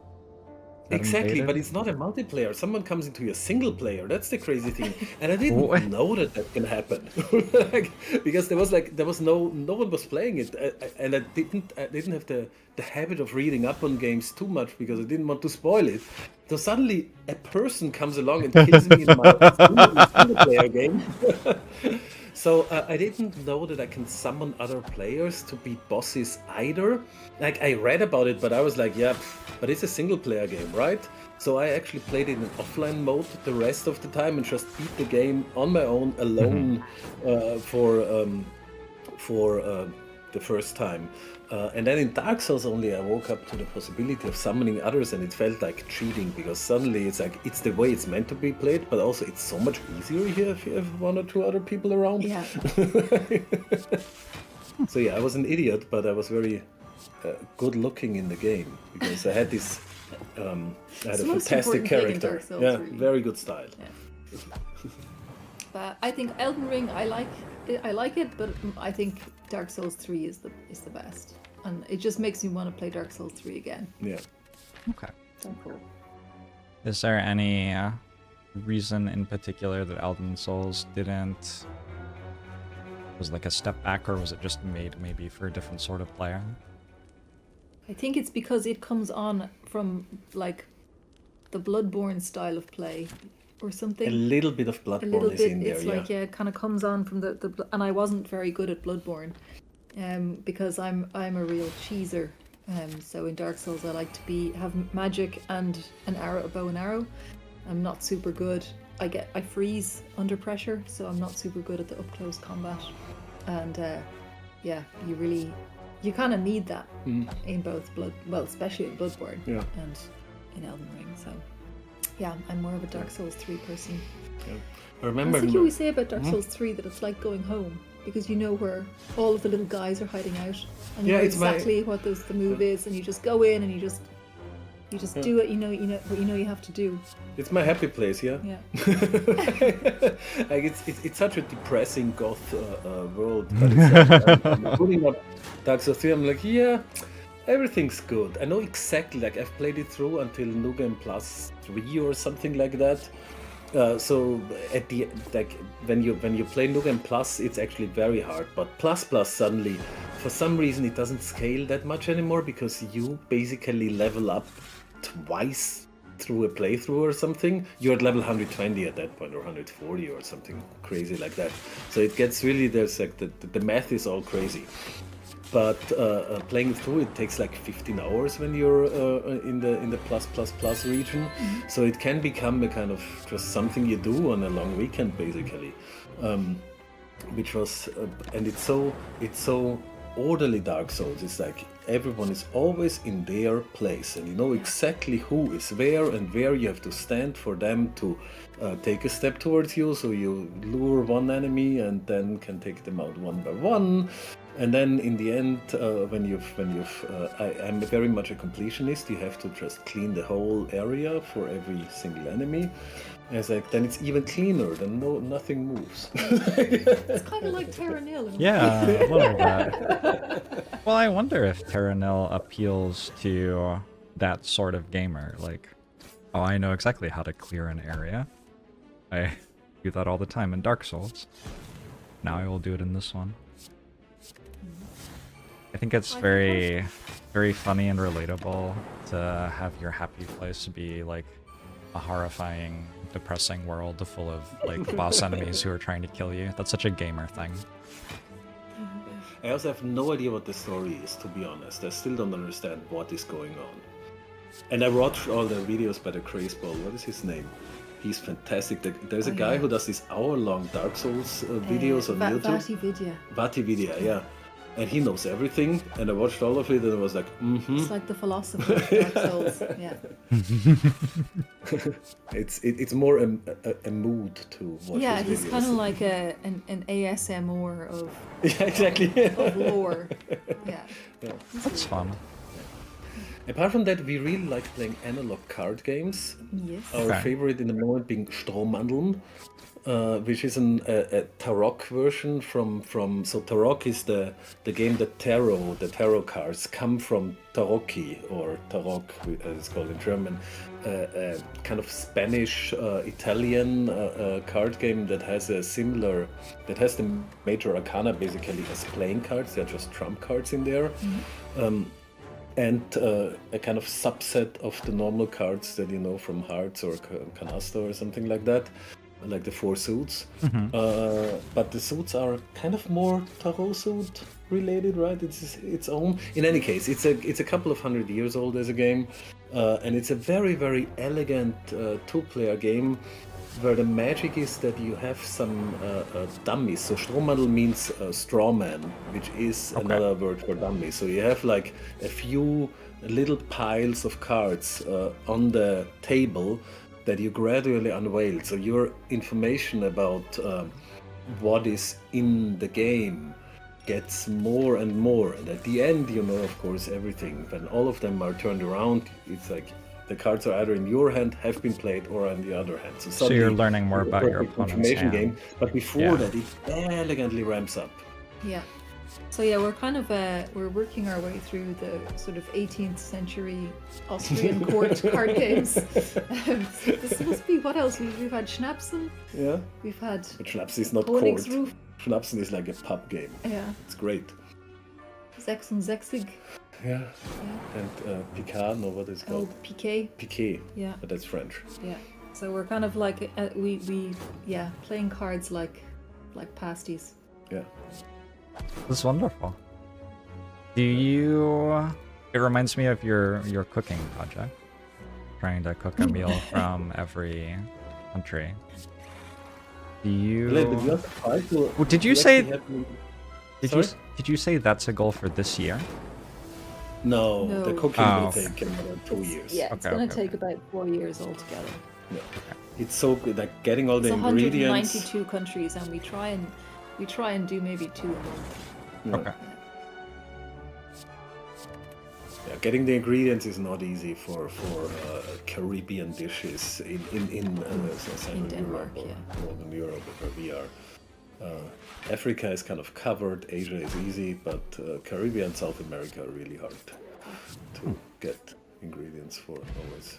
Exactly, invaded? but it's not a multiplayer. Someone comes into a single player. That's the crazy thing, and I didn't know that can happen. Because there was no one was playing it, and I didn't have the habit of reading up on games too much because I didn't want to spoil it. So suddenly a person comes along and kills me in my single player game. So I didn't know that I can summon other players to beat bosses either. Like, I read about it, but I was like, yeah, but it's a single player game, right? So I actually played it in offline mode the rest of the time and just beat the game on my own, alone, for the first time. And then in Dark Souls only I woke up to the possibility of summoning others, and it felt like cheating because suddenly it's like it's the way it's meant to be played, but also it's so much easier here if you have one or two other people around. Yeah. So yeah, I was an idiot, but I was very good looking in the game because I had this I had a fantastic character. Yeah, really. Very good style. Yeah. But I think Elden Ring, I like it, but I think Dark Souls 3 is the best, and it just makes me want to play Dark Souls 3 again. Yeah. Okay. So cool. Is there any reason in particular that Elden Souls didn't was like a step back, or was it just made maybe for a different sort of player? I think it's because it comes on from like the Bloodborne style of play or something. A little bit of Bloodborne is in there, it's like, yeah, it kind of comes on from the and I wasn't very good at Bloodborne, because I'm a real cheeser. So in Dark Souls I like to have magic and an arrow, a bow and arrow. I'm not super good. I freeze under pressure, so I'm not super good at the up close combat. And yeah, you kind of need that in both especially in Bloodborne and in Elden Ring. So yeah, I'm more of a Dark Souls 3 person. Yeah. I remember. I think you always say about Dark Souls 3 that it's like going home because you know where all of the little guys are hiding out, and you know exactly what the move is, and you just go in and you just do it. You know what you have to do. It's my happy place, yeah. Yeah. Like it's such a depressing goth world, but it's like, I'm putting up Dark Souls 3. I'm like, yeah, everything's good. I know exactly. Like I've played it through until New Game Plus 3 or something like that. So at the when you play New Game Plus, it's actually very hard. But Plus suddenly, for some reason, it doesn't scale that much anymore because you basically level up twice through a playthrough or something. You're at level 120 at that point, or 140 or something crazy like that. So it gets really, there's like the math is all crazy. But playing through it takes like 15 hours when you're in the plus region. So it can become a kind of just something you do on a long weekend basically, which was and it's so orderly. Dark Souls, it's like everyone is always in their place, and you know exactly who is where and where you have to stand for them to take a step towards you. So you lure one enemy and then can take them out one by one. And then in the end, I'm very much a completionist. You have to just clean the whole area for every single enemy. And it's like, then it's even cleaner. Then nothing moves. It's kind of like Terra Nil. Yeah, a little bit. Well, I wonder if Terra Nil appeals to that sort of gamer. Like, oh, I know exactly how to clear an area. I do that all the time in Dark Souls. Now I will do it in this one. I think it's very, very funny and relatable to have your happy place be like a horrifying, depressing world full of like boss enemies who are trying to kill you. That's such a gamer thing. I also have no idea what the story is, to be honest. I still don't understand what is going on. And I watched all the videos by the Craze Ball. What is his name? He's fantastic. There's a guy who does these hour-long Dark Souls videos on YouTube. VatiVidya, yeah. And he knows everything, and I watched all of it, and I was like, It's like the philosopher of Dark Souls, yeah. It's more a mood to watch. Yeah, his he's videos. kind of like an ASMR of yeah, exactly of lore. Yeah. That's fun. Apart from that, we really like playing analog card games. Yes. Our Okay. favorite in the moment being Strohmandeln, which is a Tarok version from. So Tarok is the game that the tarot cards come from Tarocchi, or Tarok as it's called in German, kind of Spanish Italian card game that has the major arcana basically as playing cards. They're just trump cards in there. And a kind of subset of the normal cards that you know from Hearts or Canasta or something like that, like the 4 suits. But the suits are kind of more tarot suit related, right? It's its own. In any case, it's a couple of 100 years old as a game, and it's a very, very elegant 2-player game where the magic is that you have some dummies. So Strohmadel means straw man, which is another word for dummy. So you have like a few little piles of cards on the table that you gradually unveil. So your information about what is in the game gets more and more. And at the end, you know, of course, everything. When all of them are turned around, it's like the cards are either in your hand, have been played, or on the other hand. So you're learning more about your opponent's information hand. game. But before that, it elegantly ramps up. Yeah. So yeah, we're kind of we're working our way through the sort of 18th century Austrian court card games. This must be what else? We've had Schnapsen. Yeah. We've had. But Schnapsen is not court. Königsruf. Schnapsen is like a pub game. Yeah. It's great. 66. Yeah. And Picard, no, what is it Oh, called? Piquet. Piquet. Yeah. But that's French. Yeah. So we're kind of like we playing cards like pasties. Yeah. That's wonderful. Do you... It reminds me of your cooking project. Trying to cook a meal from every country. Do you... Well, did you say... Did you say that's a goal for this year? No, No. the cooking Oh. will take another 2 years. Yeah, it's Okay, going to okay, take about 4 years altogether. Yeah. It's so good, like getting all It's the ingredients. 192 countries, and we try and do maybe 2 a month. Yeah. Okay. Yeah, getting the ingredients is not easy for Caribbean dishes in Central Denmark, Europe or yeah. Northern Europe where we are. Africa is kind of covered, Asia is easy, but Caribbean, South America are really hard to get ingredients for always.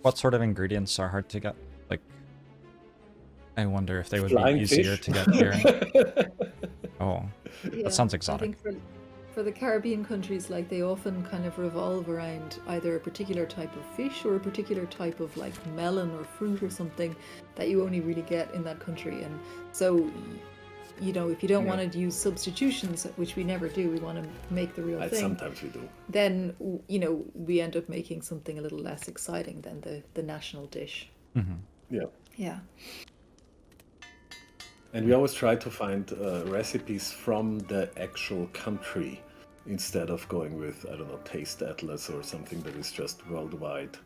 What sort of ingredients are hard to get? Like, I wonder if they would Flying be easier fish? to get here. Oh, Yeah, that sounds I exotic. think for the Caribbean countries, like they often kind of revolve around either a particular type of fish or a particular type of like melon or fruit or something that you only really get in that country. And so, you know, if you don't want to use substitutions, which we never do, we want to make the real thing. Sometimes we do. Then, you know, we end up making something a little less exciting than the national dish. Yeah. Yeah. And we always try to find recipes from the actual country instead of going with, I don't know, Taste Atlas or something that is just worldwide.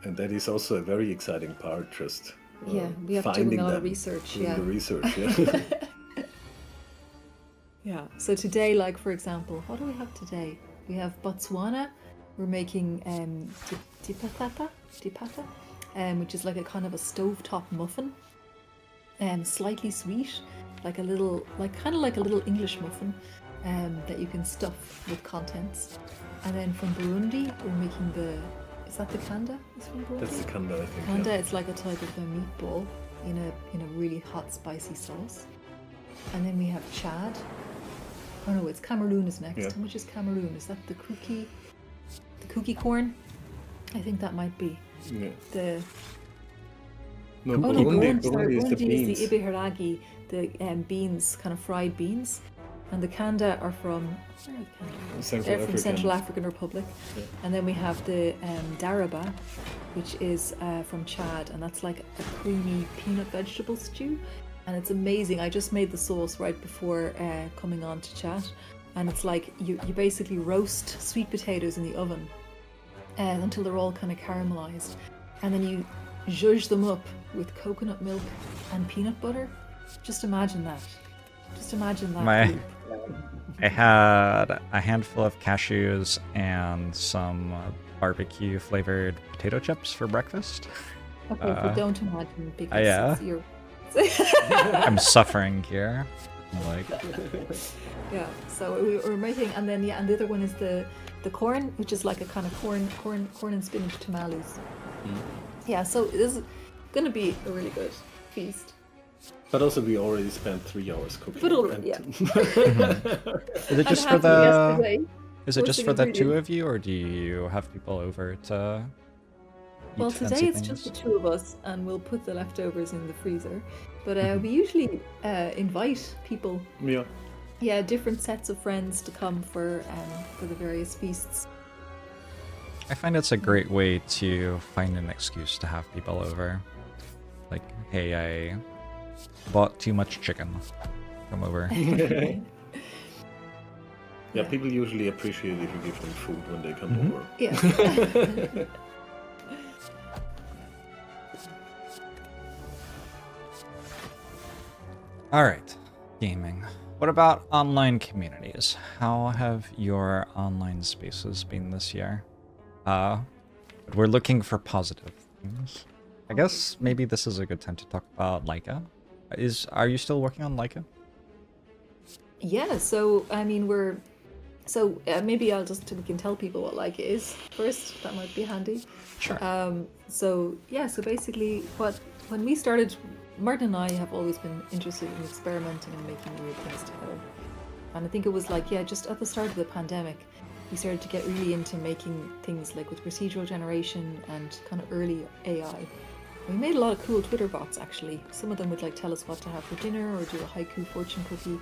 And that is also a very exciting part, just Yeah, we have finding doing a lot of them, research. doing Yeah. the research, yeah. Yeah. So today, like for example, what do we have today? We have Botswana. We're making tipata, which is like a kind of a stovetop muffin, slightly sweet, like a little, kind of like a little English muffin, that you can stuff with contents. And then from Burundi, we're making is that the kanda? Is from Burundi? That's the kanda, I think. Kanda, Yeah. it's like a type of a meatball in a really hot spicy sauce. And then we have Chad. Oh no, it's Cameroon is next. Yeah. How much is Cameroon? Is that the cookie corn? I think that might be Yeah. the. No, Oh no, Burundi, Burundi is the beans. the ibiharagi, the beans, kind of fried beans, and the kanda are from. Where are the kanda? Central They're from African. Central African Republic, Yeah. and then we have the daraba, which is from Chad, and that's like a creamy peanut vegetable stew, and it's amazing. I just made the sauce right before coming on to chat, and it's like you basically roast sweet potatoes in the oven until they're all kind of caramelized, and then you zhuzh them up with coconut milk and peanut butter. Just imagine that. Just imagine that. My- group. I had a handful of cashews and some barbecue flavored potato chips for breakfast. Okay, but don't imagine because yeah. it's your... I'm suffering here. Like, yeah, so we were making, and then and the other one is the corn, which is like a kind of corn and spinach tamales. Yeah, so this is gonna be a really good feast. But also, we already spent 3 hours cooking. But already, yeah. Is it just for the? Is it just for the two of you, or do you have people over to? Well, today it's just the two of us, and we'll put the leftovers in the freezer. But we usually invite people. Yeah. Yeah, different sets of friends to come for the various feasts. I find it's a great way to find an excuse to have people over. Like, hey, I bought too much chicken. Come over. Yeah, people usually appreciate if you give them food when they come over. Yeah. Alright, gaming. What about online communities? How have your online spaces been this year? We're looking for positive things. I guess maybe this is a good time to talk about Leica. Are you still working on Leica? Yeah, so I mean maybe we can tell people what Leica is first. That might be handy. Sure. So basically when we started, Martin and I have always been interested in experimenting and making weird things together. And I think it was just at the start of the pandemic, we started to get really into making things like with procedural generation and kind of early AI. We made a lot of cool Twitter bots, actually. Some of them would tell us what to have for dinner or do a haiku fortune cookie.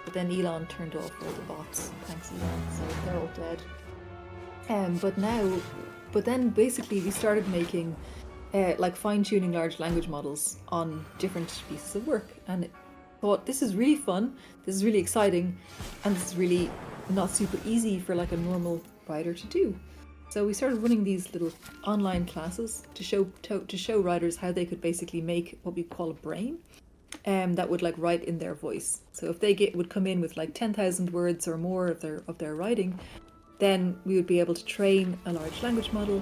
But then Elon turned off all the bots. Thanks, Elon. So they're all dead. But then basically we started making fine-tuning large language models on different pieces of work, and thought this is really fun, this is really exciting, and this is really not super easy for a normal writer to do. So we started running these little online classes to show writers how they could basically make what we call a brain, that would write in their voice. So if they would come in with 10,000 words or more of their writing, then we would be able to train a large language model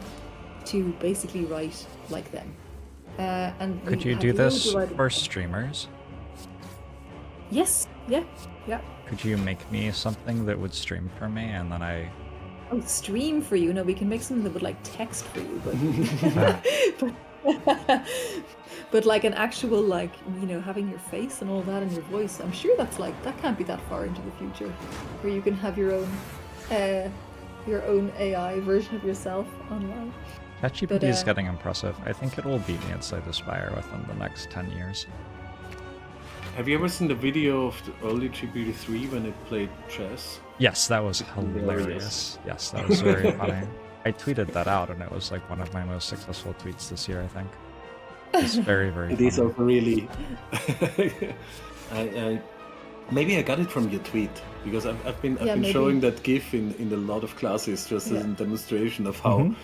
to basically write like them. And could you do this for streamers? Yes. Yeah. Could you make me something that would stream for me, and then stream for you? No, we can make something that would text for you, but an actual having your face and all that and your voice. I'm sure that's that can't be that far into the future, where you can have your own AI version of yourself online. ChatGPT is getting impressive. I think it will beat me inside the Spire within the next 10 years. Have you ever seen the video of the early GPT-3 when it played chess? Yes, that was hilarious. Yes, that was very funny. I tweeted that out, and it was one of my most successful tweets this year, I think. It's very, very funny. It is also really... Maybe I got it from your tweet, because I've been showing that GIF in a lot of classes just as a demonstration of how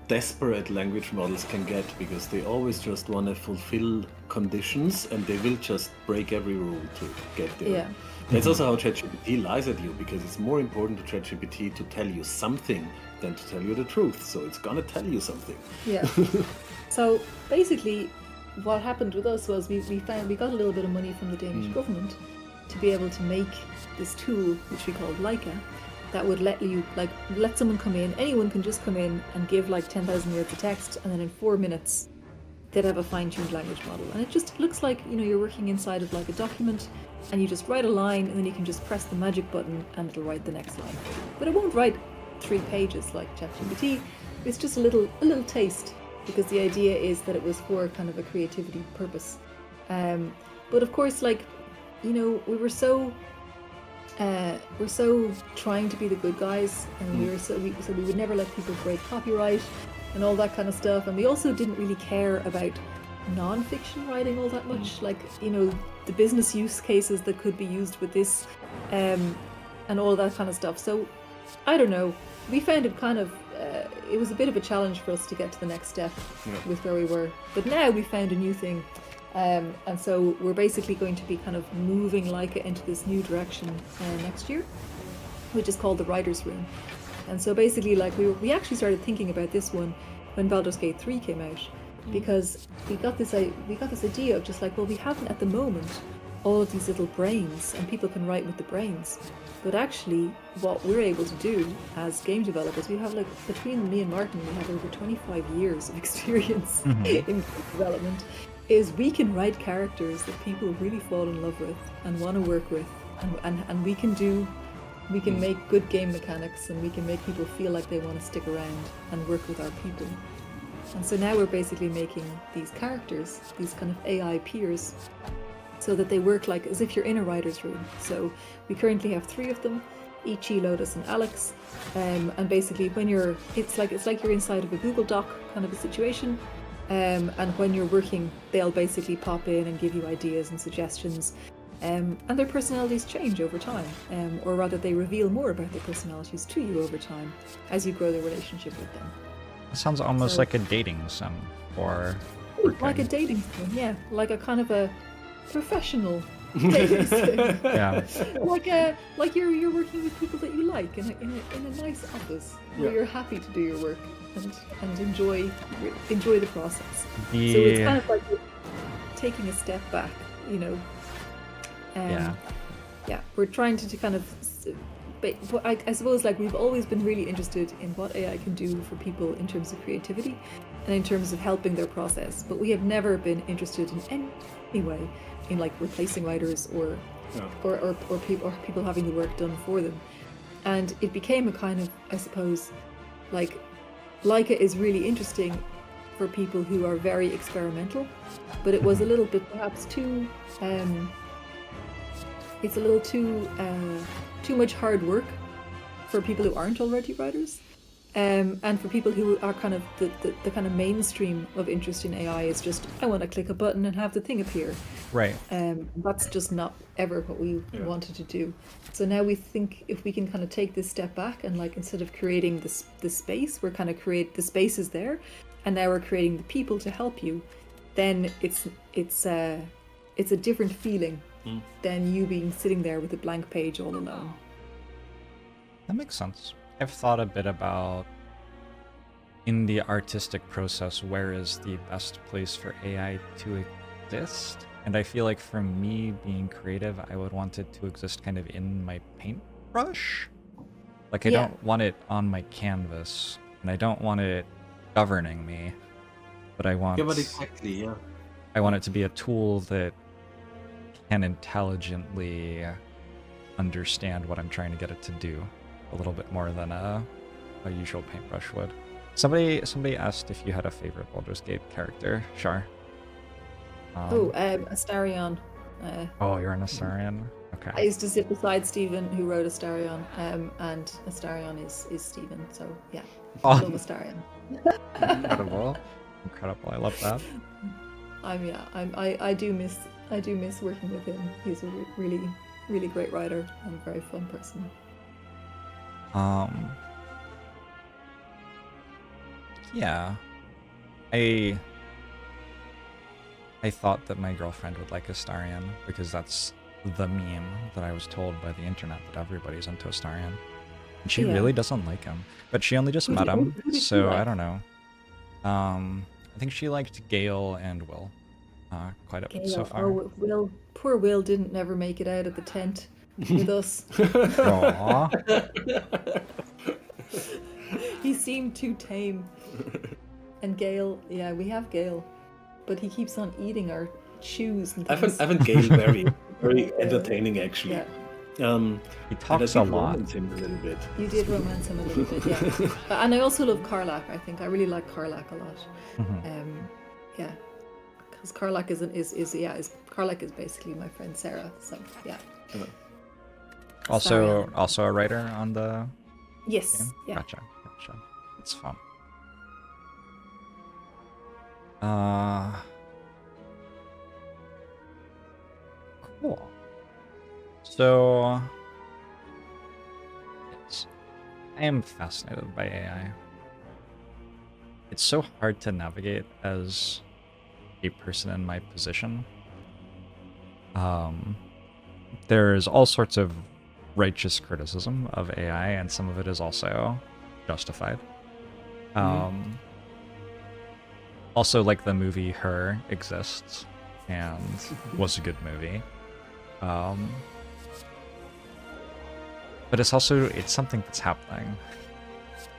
desperate language models can get, because they always just want to fulfill conditions and they will just break every rule to get there. Yeah. That's also how ChatGPT lies at you, because it's more important to ChatGPT to tell you something than to tell you the truth. So it's gonna tell you something. Yeah. So basically, what happened with us was we got a little bit of money from the Danish government to be able to make this tool, which we called Leica, that would let you let someone come in. Anyone can just come in and give 10,000 words of text, and then in 4 minutes they'd have a fine-tuned language model. And it just looks like you're working inside of a document, and you just write a line, and then you can just press the magic button and it'll write the next line. But it won't write 3 pages like ChatGPT. It's just a little taste, because the idea is that it was for kind of a creativity purpose. But of course, we're so trying to be the good guys, and so we would never let people break copyright and all that kind of stuff. And we also didn't really care about non-fiction writing all that much, the business use cases that could be used with this, and all that kind of stuff. So I don't know, we found it kind of it was a bit of a challenge for us to get to the next step with where we were. But now we found a new thing And so we're basically going to be kind of moving Leica into this new direction next year, which is called the Writer's Room. And so basically, like we actually started thinking about this one when Baldur's Gate 3 came out, because we got this idea of just like, well, we haven't at the moment all of these little brains, and people can write with the brains. But actually, what we're able to do as game developers, we have like, between me and Martin, we have over 25 years of experience in game development, is we can write characters that people really fall in love with and want to work with, and we can make good game mechanics, and we can make people feel like they want to stick around and work with our people. And so now we're basically making these characters, these kind of AI peers, so that they work like as if you're in a writer's room. So we currently have 3 of them, Ichi, Lotus, and Alex. And basically when it's like you're inside of a Google Doc kind of a situation. And when you're working, they'll basically pop in and give you ideas and suggestions. And their personalities change over time, or rather they reveal more about their personalities to you over time as you grow the relationship with them. It sounds almost like a dating sim, or like a dating sim, yeah, like a kind of a professional dating sim. Yeah, like you're working with people that you like in a nice office where you're happy to do your work and enjoy the process. So it's kind of like taking a step back, you know. Yeah, we're trying to kind of, but I suppose like we've always been really interested in what AI can do for people in terms of creativity and in terms of helping their process, but we have never been interested in any way in like replacing writers or people having the work done for them. And it became a kind of, I suppose, like Leica is really interesting for people who are very experimental, but it was a little bit perhaps too it's a little too much hard work for people who aren't already writers, and for people who are kind of the kind of mainstream of interest in AI is just, I want to click a button and have the thing appear. right. That's just not ever what we wanted to do. So now we think if we can kind of take this step back and like instead of creating this space, we're kind of create the space is there, and now we're creating the people to help you. Then it's a different feeling than you being sitting there with a blank page all alone. That makes sense. I've thought a bit about, in the artistic process, where is the best place for AI to exist? And I feel like for me, being creative, I would want it to exist kind of in my paintbrush. Like, I don't want it on my canvas, and I don't want it governing me, but I want... Yeah, but exactly, yeah. I want it to be a tool that can intelligently understand what I'm trying to get it to do a little bit more than a usual paintbrush would. Somebody asked if you had a favorite Baldur's Gate character, Char. Astarion. Oh, you're an Astarion? Okay. I used to sit beside Stephen, who wrote Astarion, and Astarion is Stephen, so yeah. Oh. I love Astarion. Incredible. I love that. I do miss working with him. He's a really, really great writer and a very fun person. Yeah. I thought that my girlfriend would like Astarion because that's the meme that I was told by the internet that everybody's into Astarion. And she really doesn't like him. But she only just met him, so I don't know. I think she liked Gale and Will quite a bit so far. Oh, poor Will didn't never make it out of the tent with us. Aww. He seemed too tame. And Gale, yeah, we have Gale, but he keeps on eating our shoes and things. I find Gale very entertaining, actually. Yeah. He talks a lot. Him a little bit. You did romance him a little bit, yeah. And I also love Karlach. I think I really like Karlach a lot. Yeah, because Karlach Karlach is basically my friend Sarah. So yeah. Also a writer on the yes, game? yeah. Gotcha. It's fun. Cool. So, yes, I am fascinated by AI. It's so hard to navigate as a person in my position. There's all sorts of righteous criticism of AI, and some of it is also justified. Also, like, the movie Her exists and was a good movie. But it's something that's happening.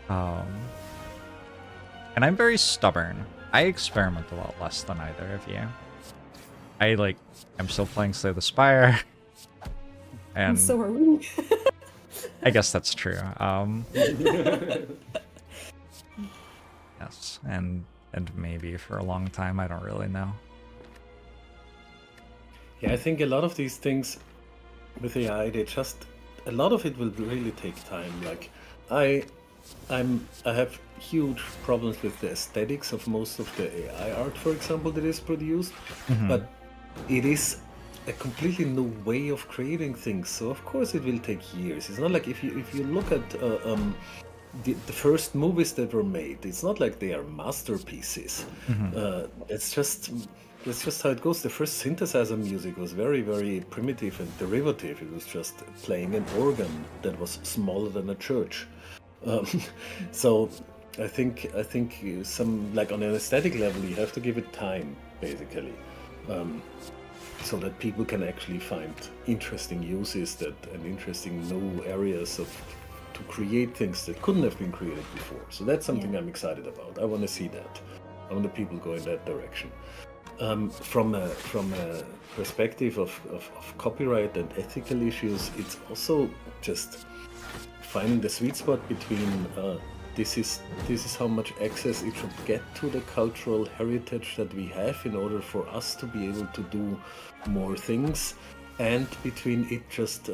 And I'm very stubborn. I experiment a lot less than either of you. I'm still playing Slay the Spire. And so are we. I guess that's true. Yes, and maybe for a long time, I don't really know. Yeah, I think a lot of these things with AI, a lot of it will really take time. Like, I have huge problems with the aesthetics of most of the AI art, for example, that is produced, but it is a completely new way of creating things. So of course it will take years. It's not like if you look at the first movies that were made, it's not like they are masterpieces. That's just how it goes. The first synthesizer music was very, very primitive and derivative. It was just playing an organ that was smaller than a church. So I think some, like, on an aesthetic level, you have to give it time, basically, so that people can actually find interesting uses and interesting new areas to create things that couldn't have been created before. So that's something I'm excited about. I want to see that. I want the people go in that direction. From a perspective of copyright and ethical issues, it's also just finding the sweet spot between this is how much access it should get to the cultural heritage that we have in order for us to be able to do more things, and between it just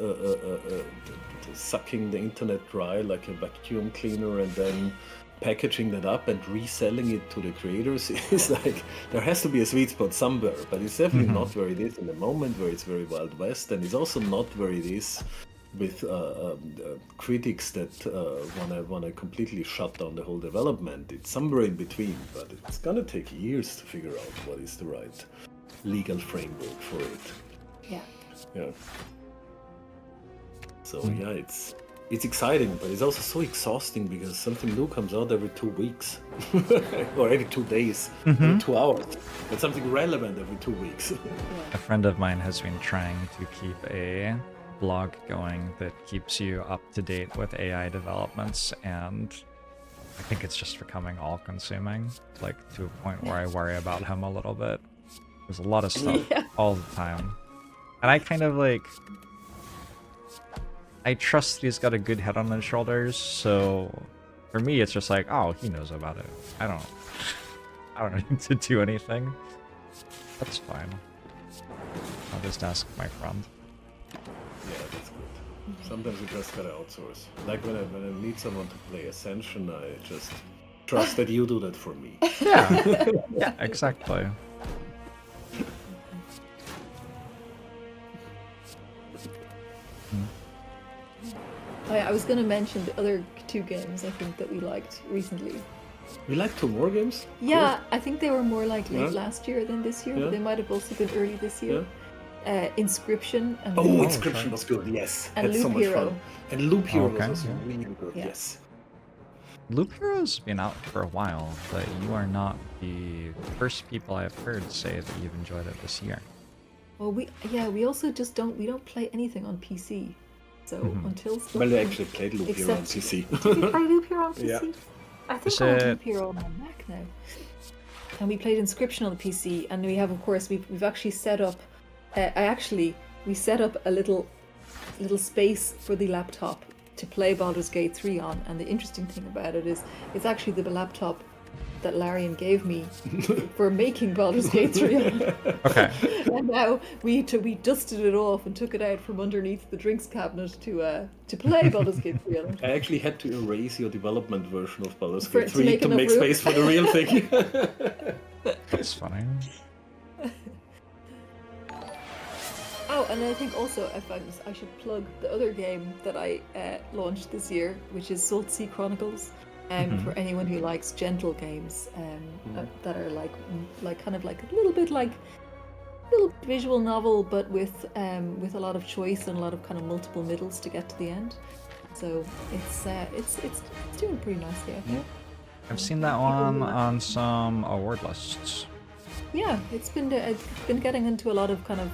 sucking the internet dry like a vacuum cleaner and then packaging that up and reselling it to the creators. Is like, there has to be a sweet spot somewhere, but it's definitely not where it is in the moment, where it's very Wild West, and it's also not where it is with critics that wanna completely shut down the whole development. It's somewhere in between, but it's gonna take years to figure out what is the right legal framework for it. Yeah. So yeah, it's exciting, but it's also so exhausting because something new comes out every 2 weeks, or every 2 days, every 2 hours, and something relevant every 2 weeks. A friend of mine has been trying to keep a blog going that keeps you up to date with AI developments, and I think it's just becoming all-consuming, like, to a point where I worry about him a little bit. There's a lot of stuff all the time, and I kind of, like, I trust he's got a good head on his shoulders, so for me it's just like, oh, he knows about it. I don't need to do anything. That's fine. I'll just ask my friend. Yeah, that's good. Sometimes you just gotta outsource. Like when I need someone to play Ascension, I just trust that you do that for me. Yeah, yeah, exactly. I was going to mention the other 2 games I think that we liked recently. We like 2 more games? Yeah, Cool. I think they were more like late last year than this year, but they might have also been early this year. Inscription and Inscription was good, yes. And That's Loop so much Hero. fun. And Loop Hero Okay, was also yeah. really good, Yeah. yes. Loop Hero's been out for a while, but you are not the first people I've heard say that you've enjoyed it this year. Well, we also just don't play anything on PC. So until stuff Well, I actually played Loop Hero on Except- PC. Did we play Loop Hero on PC? Yeah. I think Is I have it- Loop Hero on my Mac now. And we played Inscription on the PC, and we have, of course, we've actually set up. We set up a little space for the laptop to play Baldur's Gate 3 on. And the interesting thing about it is, it's actually the laptop that Larian gave me for making Baldur's Gate 3 on. Okay. And now we dusted it off and took it out from underneath the drinks cabinet to play Baldur's Gate 3 on it. I actually had to erase your development version of Baldur's For- Gate to 3 make to enough make room. space for the real thing. That's funny. Oh, and I think also I should plug the other game that I launched this year, which is Salt Sea Chronicles. for anyone who likes gentle games that are like kind of like a little bit like little visual novel, but with a lot of choice and a lot of kind of multiple middles to get to the end. So it's doing pretty nicely, I think. I've seen that one on some award lists. Yeah, it's been getting into a lot of kind of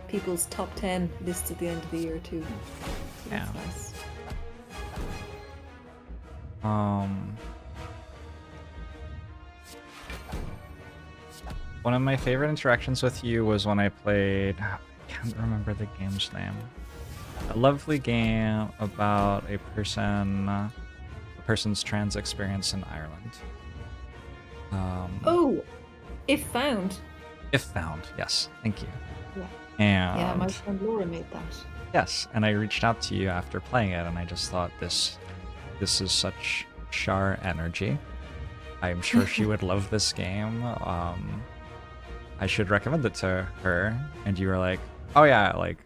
people's top 10 lists at the end of the year too. So Yeah. that's nice. One of my favorite interactions with you was when I played, I can't remember the game's name. A lovely game about a person's trans experience in Ireland. Oh, If Found. If Found, yes, thank you. Yeah. And Yeah, my friend Laura made that. yes, and I reached out to you after playing it, and I just thought this is such Char energy. I'm sure she would love this game. I should recommend it to her. And you were like, oh yeah, like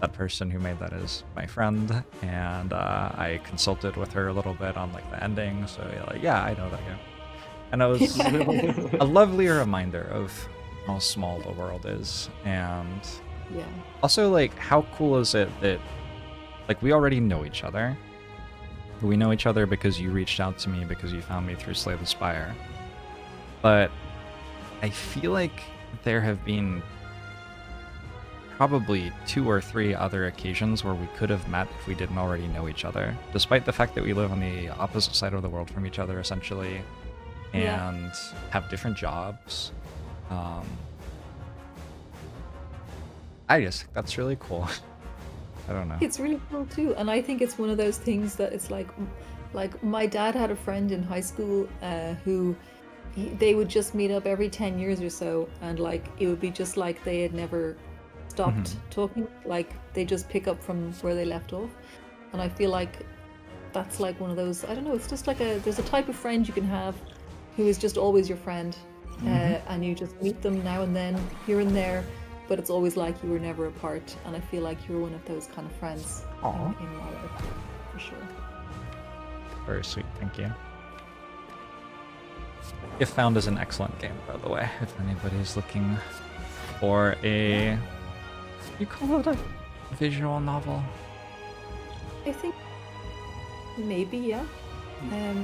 that person who made that is my friend. And I consulted with her a little bit on like the ending. So you're like, yeah, I know that game. And it was a lovely reminder of how small the world is. And Yeah. also, like, how cool is it that, like, we already know each other. We know each other because you reached out to me because you found me through Slay the Spire. But I feel like there have been probably 2 or 3 other occasions where we could have met if we didn't already know each other, despite the fact that we live on the opposite side of the world from each other, essentially, and have different jobs. I just think that's really cool. I don't know. It's really cool too, and I think it's one of those things that it's like my dad had a friend in high school who they would just meet up every 10 years or so, and like it would be just like they had never stopped talking, like they just pick up from where they left off. And I feel like that's like one of those, I don't know, it's just like there's a type of friend you can have who is just always your friend, and you just meet them now and then here and there, but it's always like you were never apart. And I feel like you're one of those kind of friends in my life, for sure. Very sweet, thank you. If Found is an excellent game, by the way, if anybody's looking for a... You call it a visual novel? I think maybe, yeah.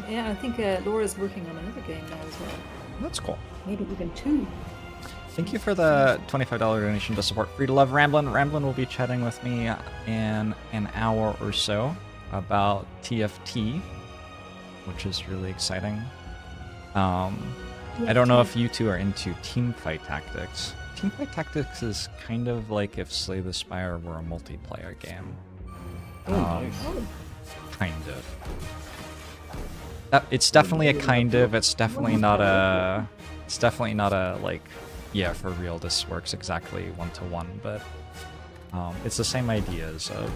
Yeah, I think Laura's working on another game now as well. That's cool. Maybe even 2. Thank you for the $25 donation to support Free to Love Ramblin'. Ramblin' will be chatting with me in an hour or so about TFT, which is really exciting. I don't know if you two are into teamfight tactics. Teamfight tactics is kind of like if Slay the Spire were a multiplayer game. Nice. Kind of. It's definitely a kind of. It's definitely not a. It's definitely not a like. Yeah, for real, this works exactly 1-to-1, but it's the same ideas of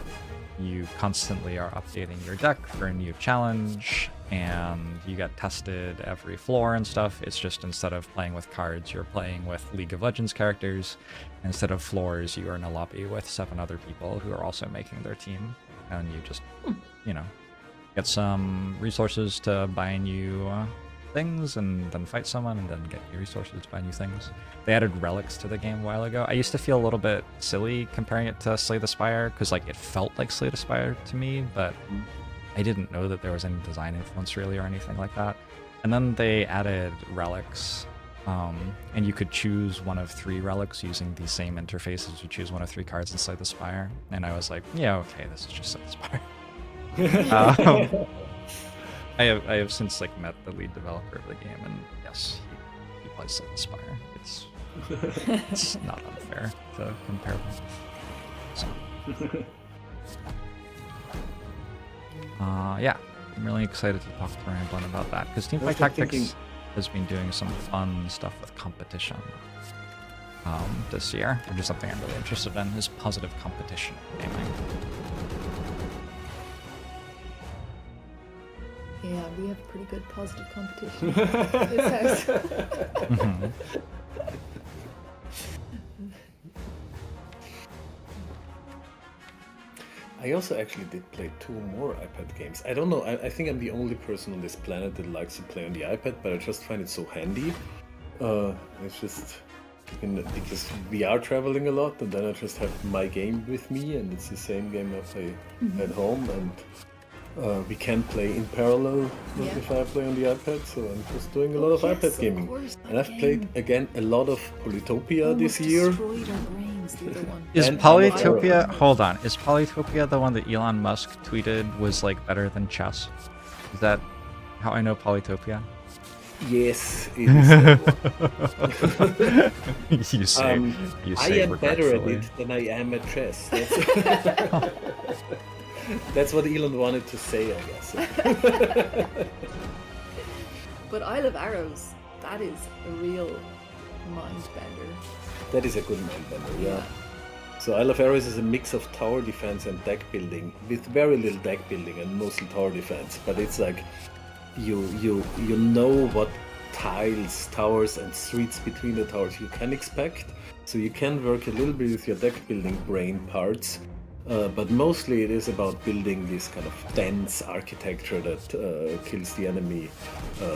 you constantly are updating your deck for a new challenge, and you get tested every floor and stuff. It's just instead of playing with cards, you're playing with League of Legends characters. Instead of floors, you are in a lobby with 7 other people who are also making their team, and you just, you know, get some resources to buy new things, and then fight someone, and then get new resources to buy new things. They added relics to the game a while ago. I used to feel a little bit silly comparing it to Slay the Spire, because like it felt like Slay the Spire to me, but I didn't know that there was any design influence really or anything like that. And then they added relics, and you could choose one of 3 relics using the same interface as you choose one of 3 cards in Slay the Spire. And I was like, yeah, okay, this is just Slay the Spire. I have since like met the lead developer of the game, and yes, he plays Slay the Spire. It's not unfair to compare them. So. Yeah, I'm really excited to talk to Ramblin' about that, because Teamfight Tactics has been doing some fun stuff with competition this year, which is something I'm really interested in, is positive competition gaming. Yeah, we have pretty good positive competition in this house. I also actually did play 2 more iPad games. I don't know, I think I'm the only person on this planet that likes to play on the iPad, but I just find it so handy. It's just, because we are traveling a lot, and then I just have my game with me, and it's the same game I play at home, and we can play in parallel if I play on the iPad, so I'm just doing a lot of iPad gaming. And I've played, again, a lot of Polytopia this year. Is And Polytopia... Hold on. Is Polytopia the one that Elon Musk tweeted was, like, better than chess? Is that how I know Polytopia? Yes, it is that one. you say I am better at regretfully. it than I am at chess. That's what Elon wanted to say, I guess. But Isle of Arrows, that is a real mind bender. That is a good mind bender, yeah. So Isle of Arrows is a mix of tower defense and deck building, with very little deck building and mostly tower defense. But it's like you know what tiles, towers, and streets between the towers you can expect. So you can work a little bit with your deck building brain parts. But mostly it is about building this kind of dense architecture that kills the enemy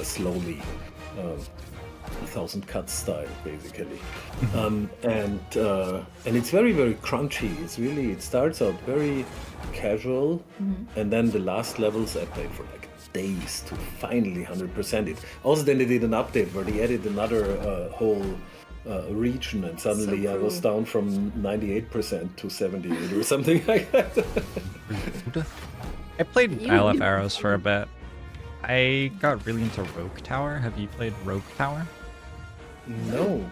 slowly, 1,000 cuts style, basically. And it's very, very crunchy. It starts out very casual, and then the last levels I played for like days to finally 100% it. Also, then they did an update where they added another whole region, and suddenly I was down from 98% to 78 or something like that. I played Isle of Arrows for a bit. I got really into Rogue Tower. Have you played Rogue Tower? No.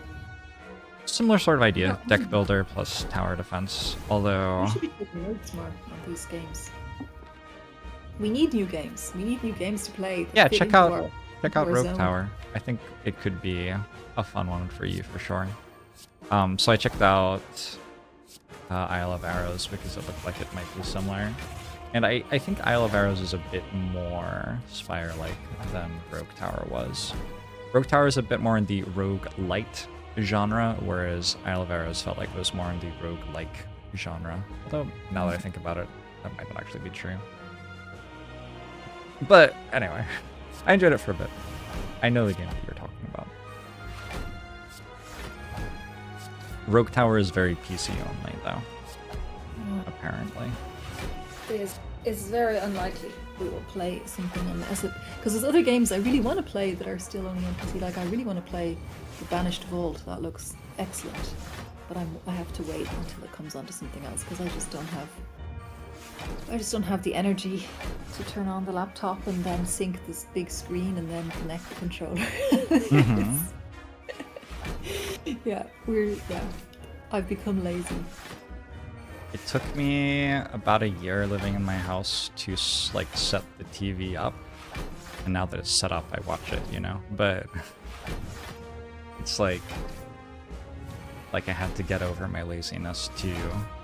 Similar sort of idea. Deck builder plus tower defense. Although... We should be taking notes more on these games. We need new games. We need new games to play. that Yeah, fit check into out our Rogue zone. Tower. I think it could be a fun one for you for sure. So I checked out Isle of Arrows because it looked like it might be similar. And I think Isle of Arrows is a bit more Spire-like than Rogue Tower was. Rogue Tower is a bit more in the rogue-light genre, whereas Isle of Arrows felt like it was more in the rogue-like genre. Although, now that I think about it, that might not actually be true. But, anyway, I enjoyed it for a bit. I know the game that you're talking about. Rogue Tower is very PC only, though. Apparently. It's very unlikely we will play something unless it... Because there's other games I really want to play that are still only on PC. Like, I really want to play The Banished Vault. That looks excellent. But I have to wait until it comes onto something else, because I just don't have the energy to turn on the laptop and then sync this big screen and then connect the controller. I've become lazy. It took me about a year living in my house to like set the TV up, and now that it's set up, I watch it, you know. But it's like I had to get over my laziness to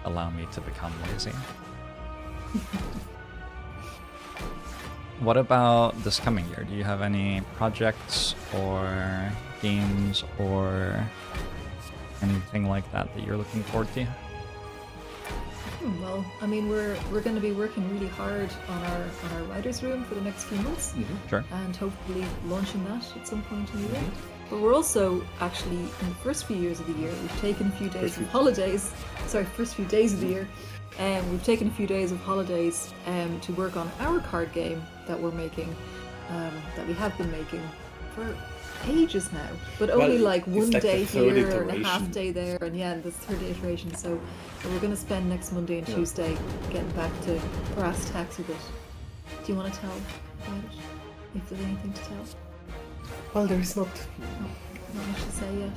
allow me to become lazy. What about this coming year? Do you have any projects or games or anything like that you're looking forward to? Well, I mean, we're going to be working really hard on our writers' room for the next few months, Sure. and hopefully launching that at some point in the year. But we're also actually in the first few years of the year, we've taken a few days of holidays. Sorry, first few days of the year. We've taken a few days of holidays to work on our card game that we're making, that we have been making for ages now, but only like one day here and a half day there, and this third iteration. So we're going to spend next Monday and Tuesday getting back to brass tacks with it. Do you want to tell about it? If there's anything to tell? Well, there is not much to say yet.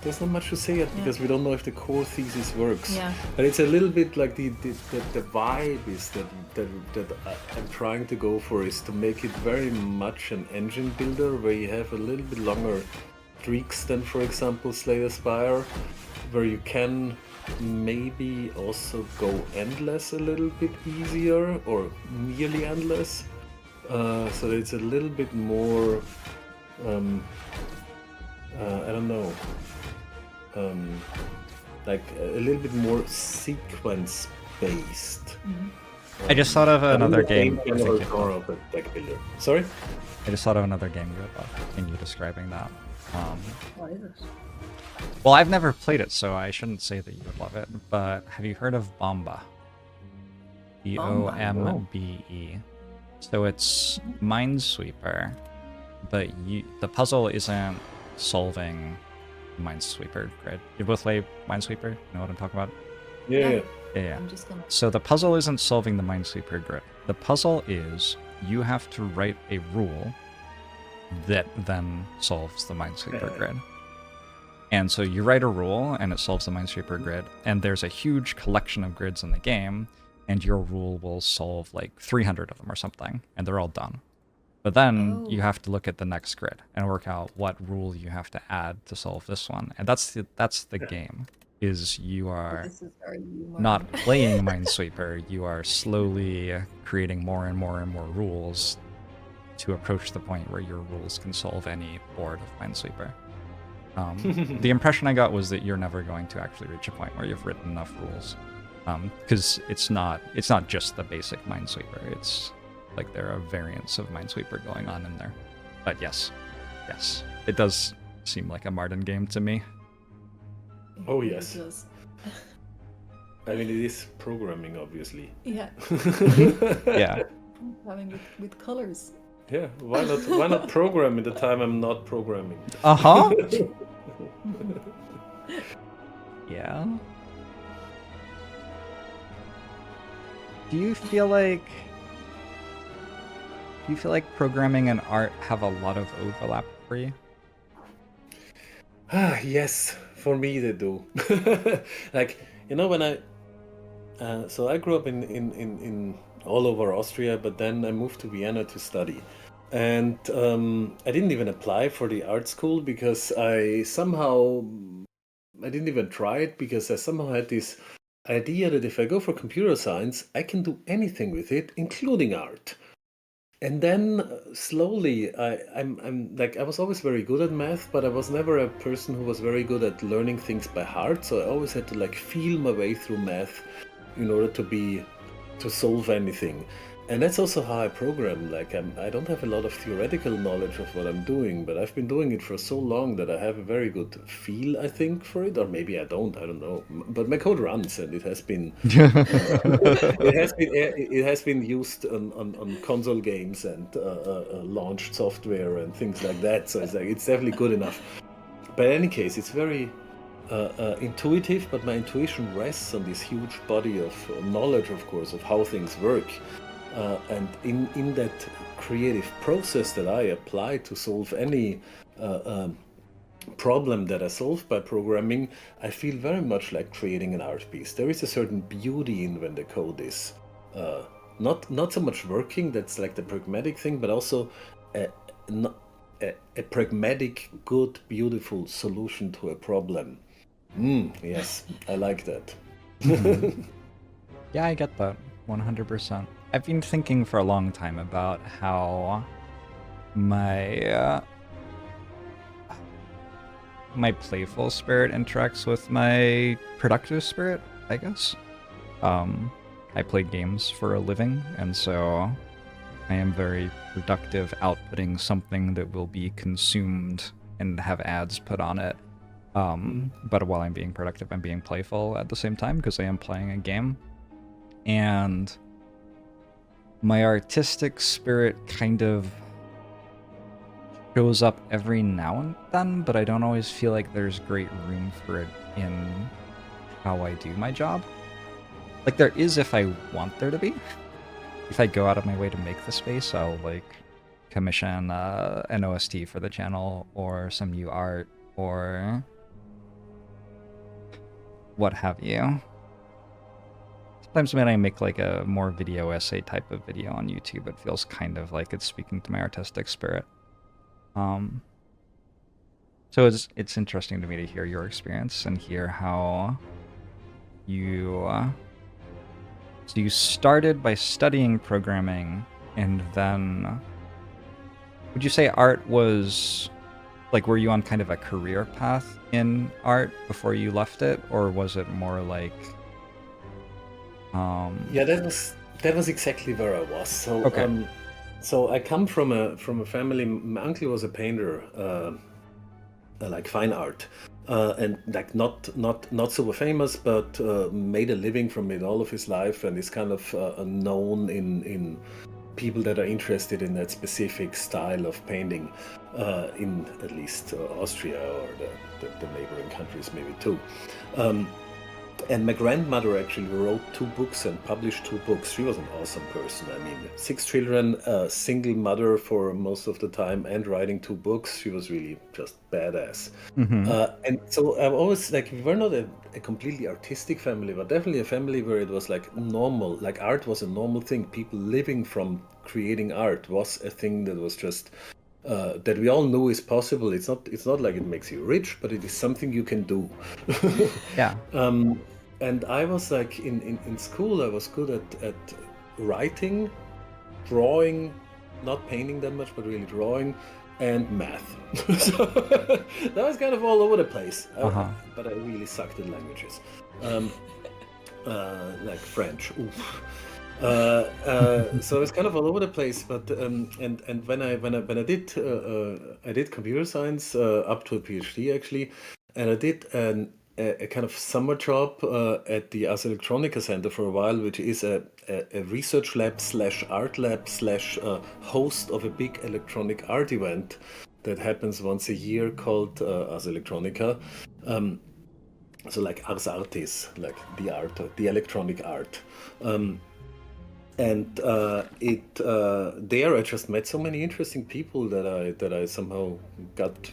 There's not much to say yet because we don't know if the core thesis works. Yeah. But it's a little bit like the vibe is that I'm trying to go for is to make it very much an engine builder where you have a little bit longer streaks than, for example, Spire, where you can maybe also go endless a little bit easier or nearly endless. So it's a little bit more. I don't know, like a little bit more sequence based. I just thought of another game. Same general genre of a deck builder. Sorry? I just thought of another game you would love in you describing that. What is it? Well, I've never played it, so I shouldn't say that you would love it, but have you heard of Bomba? Bombe. So it's Minesweeper, but the puzzle isn't solving Minesweeper grid. You both play Minesweeper? You know what I'm talking about? Yeah. Yeah. I'm just gonna. So the puzzle isn't solving the Minesweeper grid. The puzzle is you have to write a rule that then solves the Minesweeper grid. And so you write a rule and it solves the Minesweeper grid, and there's a huge collection of grids in the game, and your rule will solve like 300 of them or something, and they're all done. But then you have to look at the next grid and work out what rule you have to add to solve this one. And that's the game. Is you are not playing Minesweeper, you are slowly creating more and more and more rules to approach the point where your rules can solve any board of Minesweeper. The impression I got was that you're never going to actually reach a point where you've written enough rules, because it's not just the basic Minesweeper. It's like there are variants of Minesweeper going on in there. But yes, it does seem like a Martin game to me. Oh yes. It does. I mean, it is programming, obviously. Yeah. Yeah. Having with colors. Yeah. Why not program in the time I'm not programming? Yeah. Do you feel like programming and art have a lot of overlap for you? Yes, for me they do. Like, you know, when so I grew up in all over Austria, but then I moved to Vienna to study. And I didn't even apply for the art school because I didn't even try it, because I somehow had this idea that if I go for computer science, I can do anything with it, including art. And then slowly, I'm like, I was always very good at math, but I was never a person who was very good at learning things by heart. So I always had to like feel my way through math in order to solve anything. And that's also how I program. Like, I don't have a lot of theoretical knowledge of what I'm doing, but I've been doing it for so long that I have a very good feel, I think, for it. Or maybe I don't know. But my code runs, and it has been it has been used on console games and launched software and things like that. So it's definitely good enough. But in any case, it's very intuitive. But my intuition rests on this huge body of knowledge, of course, of how things work. And in that creative process that I apply to solve any problem that I solve by programming, I feel very much like creating an art piece. There is a certain beauty in when the code is not so much working, that's like the pragmatic thing, but also a pragmatic, good, beautiful solution to a problem. Yes, I like that. Yeah, I get that 100%. I've been thinking for a long time about how my playful spirit interacts with my productive spirit, I guess. I play games for a living, and so I am very productive outputting something that will be consumed and have ads put on it. But while I'm being productive, I'm being playful at the same time because I am playing a game. And my artistic spirit kind of shows up every now and then, but I don't always feel like there's great room for it in how I do my job. Like, there is if I want there to be. If I go out of my way to make the space, I'll, like, commission an OST for the channel, or some new art, or what have you. Sometimes when I make like a more video essay type of video on YouTube, it feels kind of like it's speaking to my artistic spirit. So it's interesting to me to hear your experience and hear how you so you started by studying programming, and then would you say art was like, were you on kind of a career path in art before you left it, or was it more like Yeah, that was exactly where I was. So Okay. so I come from a family. My uncle was a painter, like fine art, and like not super famous, but made a living from it all of his life, and is kind of known in people that are interested in that specific style of painting, in at least Austria or the neighboring countries maybe too. And my grandmother actually wrote 2 books and published 2 books. She was an awesome person. I mean, 6 children, a single mother for most of the time, and writing 2 books. She was really just badass. Mm-hmm. And so I've always, like, we were not a completely artistic family, but definitely a family where it was like normal. Like art was a normal thing. People living from creating art was a thing that was just that we all knew is possible. It's not like it makes you rich, but it is something you can do. Yeah. And I was like in school, I was good at writing, drawing, not painting that much, but really drawing, and math. So that was kind of all over the place. But I really sucked at languages, like French. Oof. So it's kind of all over the place. But and when I did computer science up to a PhD actually, and I did a kind of summer job at the Ars Electronica Center for a while, which is a research lab / art lab / host of a big electronic art event that happens once a year called Ars Electronica. So like Ars Artis, like the art, the electronic art. And there I just met so many interesting people that I somehow got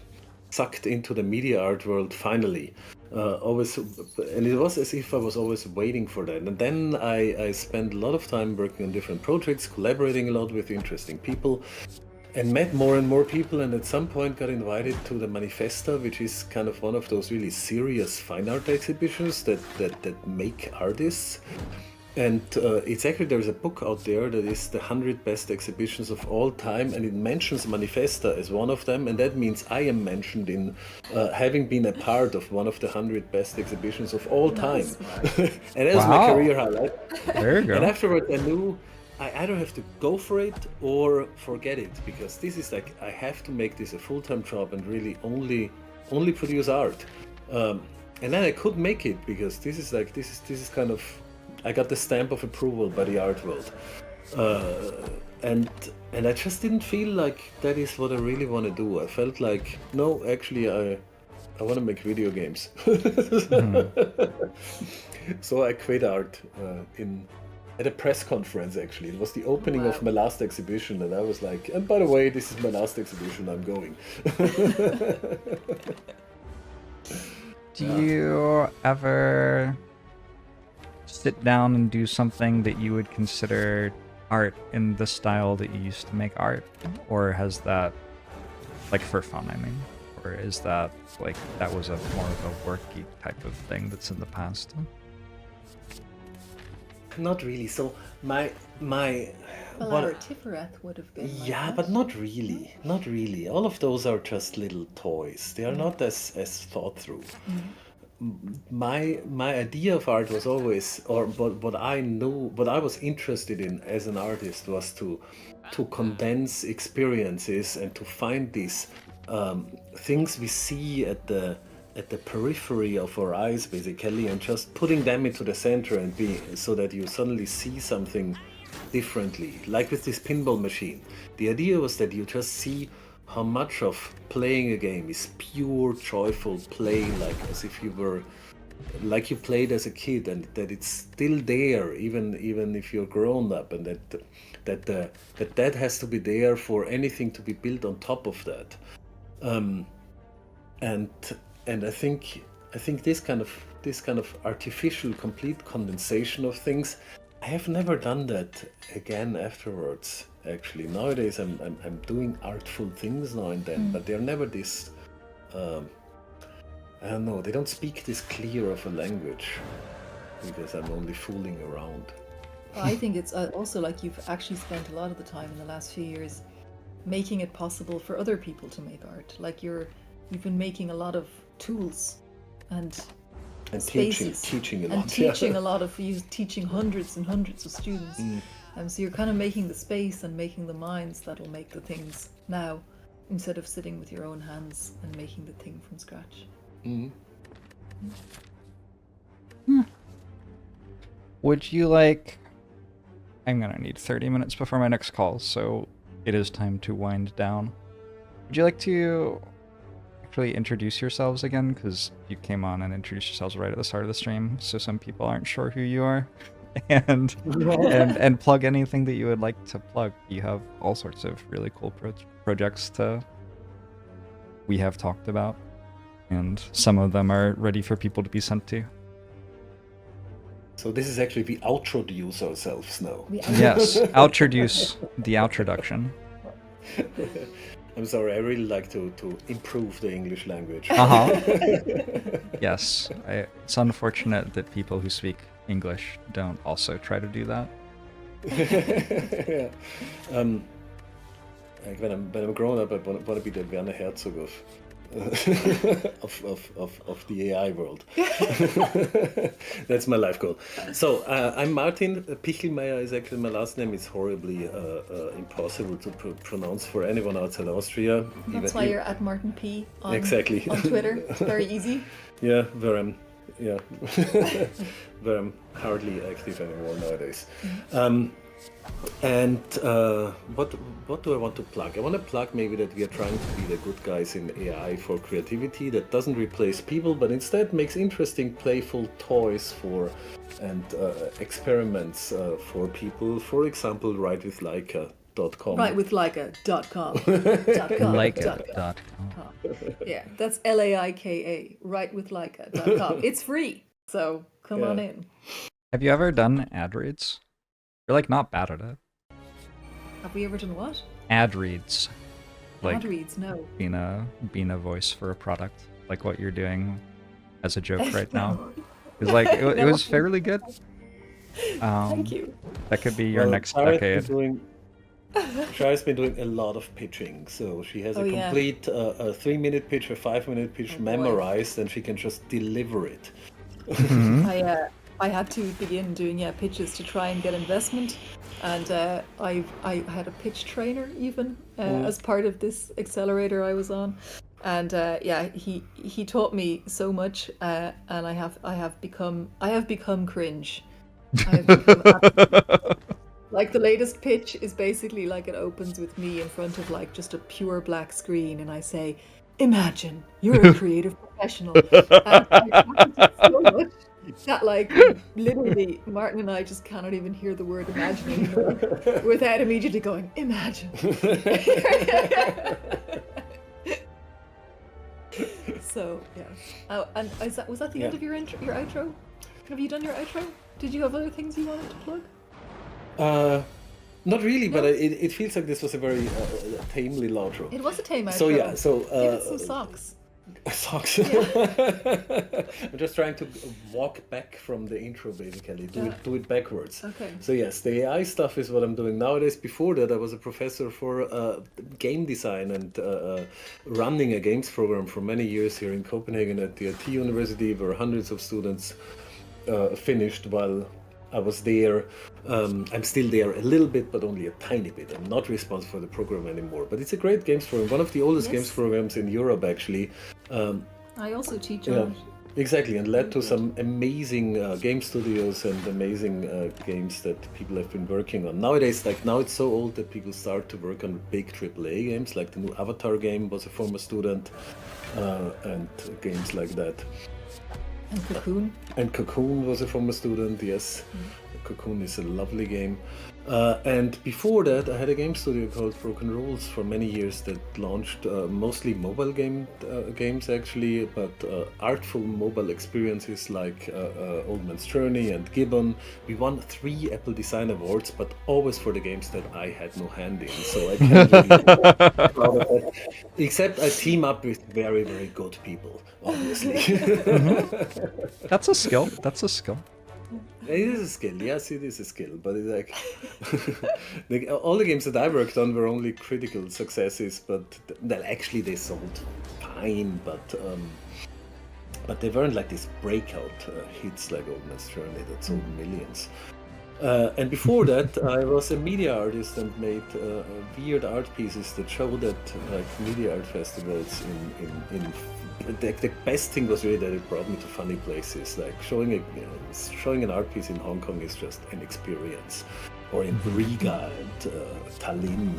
sucked into the media art world finally. And it was as if I was always waiting for that. And then I spent a lot of time working on different projects, collaborating a lot with interesting people, and met more and more people. And at some point got invited to the Manifesta, which is kind of one of those really serious fine art exhibitions that make artists. And it's actually, there's a book out there that is the 100 best exhibitions of all time, and it mentions Manifesta as one of them, and that means I am mentioned in having been a part of one of the 100 best exhibitions of all time. And that was my career highlight. There you go. And afterwards I knew I either have to go for it or forget it, because this is like, I have to make this a full-time job and really only produce art. And then I could make it, because this is kind of, I got the stamp of approval by the art world, and I just didn't feel like that is what I really want to do. I felt like, no, actually, I want to make video games. So I quit art at a press conference. Actually, it was the opening of my last exhibition, and I was like, and by the way, this is my last exhibition. I'm going. Do you ever sit down and do something that you would consider art in the style that you used to make art? Or has that, like, for fun, I mean? Or is that, like, that was a more of a worky type of thing that's in the past? Not really. So my Well, our Tiferath would have been. Yeah, like but not really. Not really. All of those are just little toys. They are not as thought through. My idea of art was always, or what I knew, what I was interested in as an artist was to condense experiences and to find these things we see at the periphery of our eyes, basically, and just putting them into the center and so that you suddenly see something differently. Like with this pinball machine, the idea was that you just see how much of playing a game is pure joyful play, like as if you were, like you played as a kid, and that it's still there even if you're grown up, and that has to be there for anything to be built on top of that. And I think this kind of artificial complete condensation of things, I have never done that again afterwards. Actually, nowadays I'm doing artful things now and then, but they're never this. I don't know. They don't speak this clear of a language, because I'm only fooling around. I think it's also like you've actually spent a lot of the time in the last few years making it possible for other people to make art. Like you've been making a lot of tools and And spaces. teaching a lot. And teaching a lot of you, teaching hundreds and hundreds of students. So you're kind of making the space and making the minds that will make the things now, instead of sitting with your own hands and making the thing from scratch. Would you like... I'm gonna need 30 minutes before my next call, so it is time to wind down. Would you like to actually introduce yourselves again? Because you came on and introduced yourselves right at the start of the stream, so some people aren't sure who you are. and plug anything that you would like to plug. You have all sorts of really cool projects we have talked about, and some of them are ready for people to be sent to. So this is actually we outroduce ourselves now. Yes, outroduce the outroduction. I'm sorry, I really like to improve the English language. Yes, it's unfortunate that people who speak English don't also try to do that. Yeah. Like when I'm grown up, I want to be the Werner Herzog of the AI world. That's my life goal. So I'm Martin. Pichelmeier is actually my last name. It's horribly impossible to pronounce for anyone outside Austria. That's why you're at Martin P on, exactly. on Twitter. It's very easy. Yeah, where I'm hardly active anymore nowadays. And what do I want to plug? I want to plug maybe that we are trying to be the good guys in AI for creativity that doesn't replace people, but instead makes interesting, playful toys and experiments for people. For example, writewithleica.com. Writewithleica.com. Leica.com. Yeah, that's Laika. Writewithleica.com. It's free, so come on in. Have you ever done ad reads? You're like not bad at it. Have we ever done what? Ad reads. Like ad reads, no. Being a voice for a product, like what you're doing as a joke right now. It's like it was fairly good. Thank you. That could be your next decade. Char's been doing a lot of pitching, so she has a complete 3-minute pitch or 5-minute pitch memorized, and she can just deliver it. I had to begin doing pitches to try and get investment, and I had a pitch trainer even as part of this accelerator I was on, and he taught me so much, and I have become cringe. I have become like the latest pitch is basically like it opens with me in front of like just a pure black screen, and I say, "Imagine you're a creative professional." And I practiced so much that like literally Martin and I just cannot even hear the word imagine anymore without immediately going, imagine. So yeah. And was that the end of your outro? Have you done your outro? Did you have other things you wanted to plug? Not really, but it feels like this was a very tamely outro. It was a tame outro. So give it some socks. Socks. I'm just trying to walk back from the intro, basically. Do it backwards. Okay. So yes, the AI stuff is what I'm doing nowadays. Before that, I was a professor for game design and running a games program for many years here in Copenhagen at the IT University, where hundreds of students finished while I was there. I'm still there a little bit, but only a tiny bit. I'm not responsible for the program anymore. But it's a great games program, one of the oldest games programs in Europe, actually. I also teach on it. Exactly, and led to some amazing game studios and amazing games that people have been working on. Nowadays, now it's so old that people start to work on big AAA games, like the new Avatar game was a former student, and games like that. And Cocoon. And Cocoon was a former student, yes. Cocoon is a lovely game. And before that, I had a game studio called Broken Rules for many years that launched mostly mobile games, actually, but artful mobile experiences like Old Man's Journey and Gibbon. We won 3 Apple Design Awards, but always for the games that I had no hand in, so I can't really be proud of that. Except I team up with very, very good people, obviously. That's a skill. It is a skill, yes, it is a skill, but it's like all the games that I worked on were only critical successes, but actually they sold fine, but but they weren't like these breakout hits like Almost Journey that sold millions. And before that, I was a media artist and made weird art pieces that showed at like media art festivals. The best thing was really that it brought me to funny places. Like showing an art piece in Hong Kong is just an experience, or in Riga and Tallinn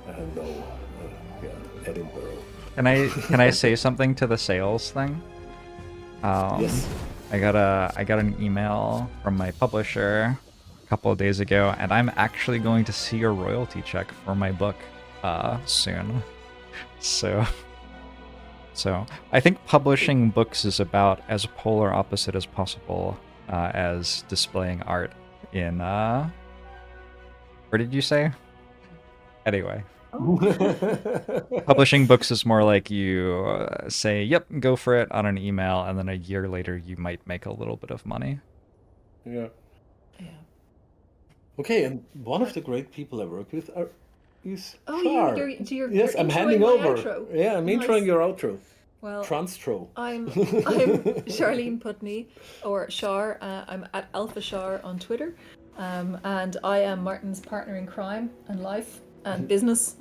and Edinburgh. Can I say something to the sales thing? Yes. I got an email from my publisher a couple of days ago, and I'm actually going to see a royalty check for my book soon. So I think publishing books is about as polar opposite as possible as displaying art in where did you say? Anyway. Publishing books is more like you say, yep, go for it on an email, and then a year later you might make a little bit of money. Yeah. Okay, and one of the great people I work with is Char. Yes, I'm handing over. Outro. Yeah, I'm introing your outro. Well, Transtro. I'm Charlene Putney, or Char. I'm at Alpha Char on Twitter, and I am Martin's partner in crime and life and business,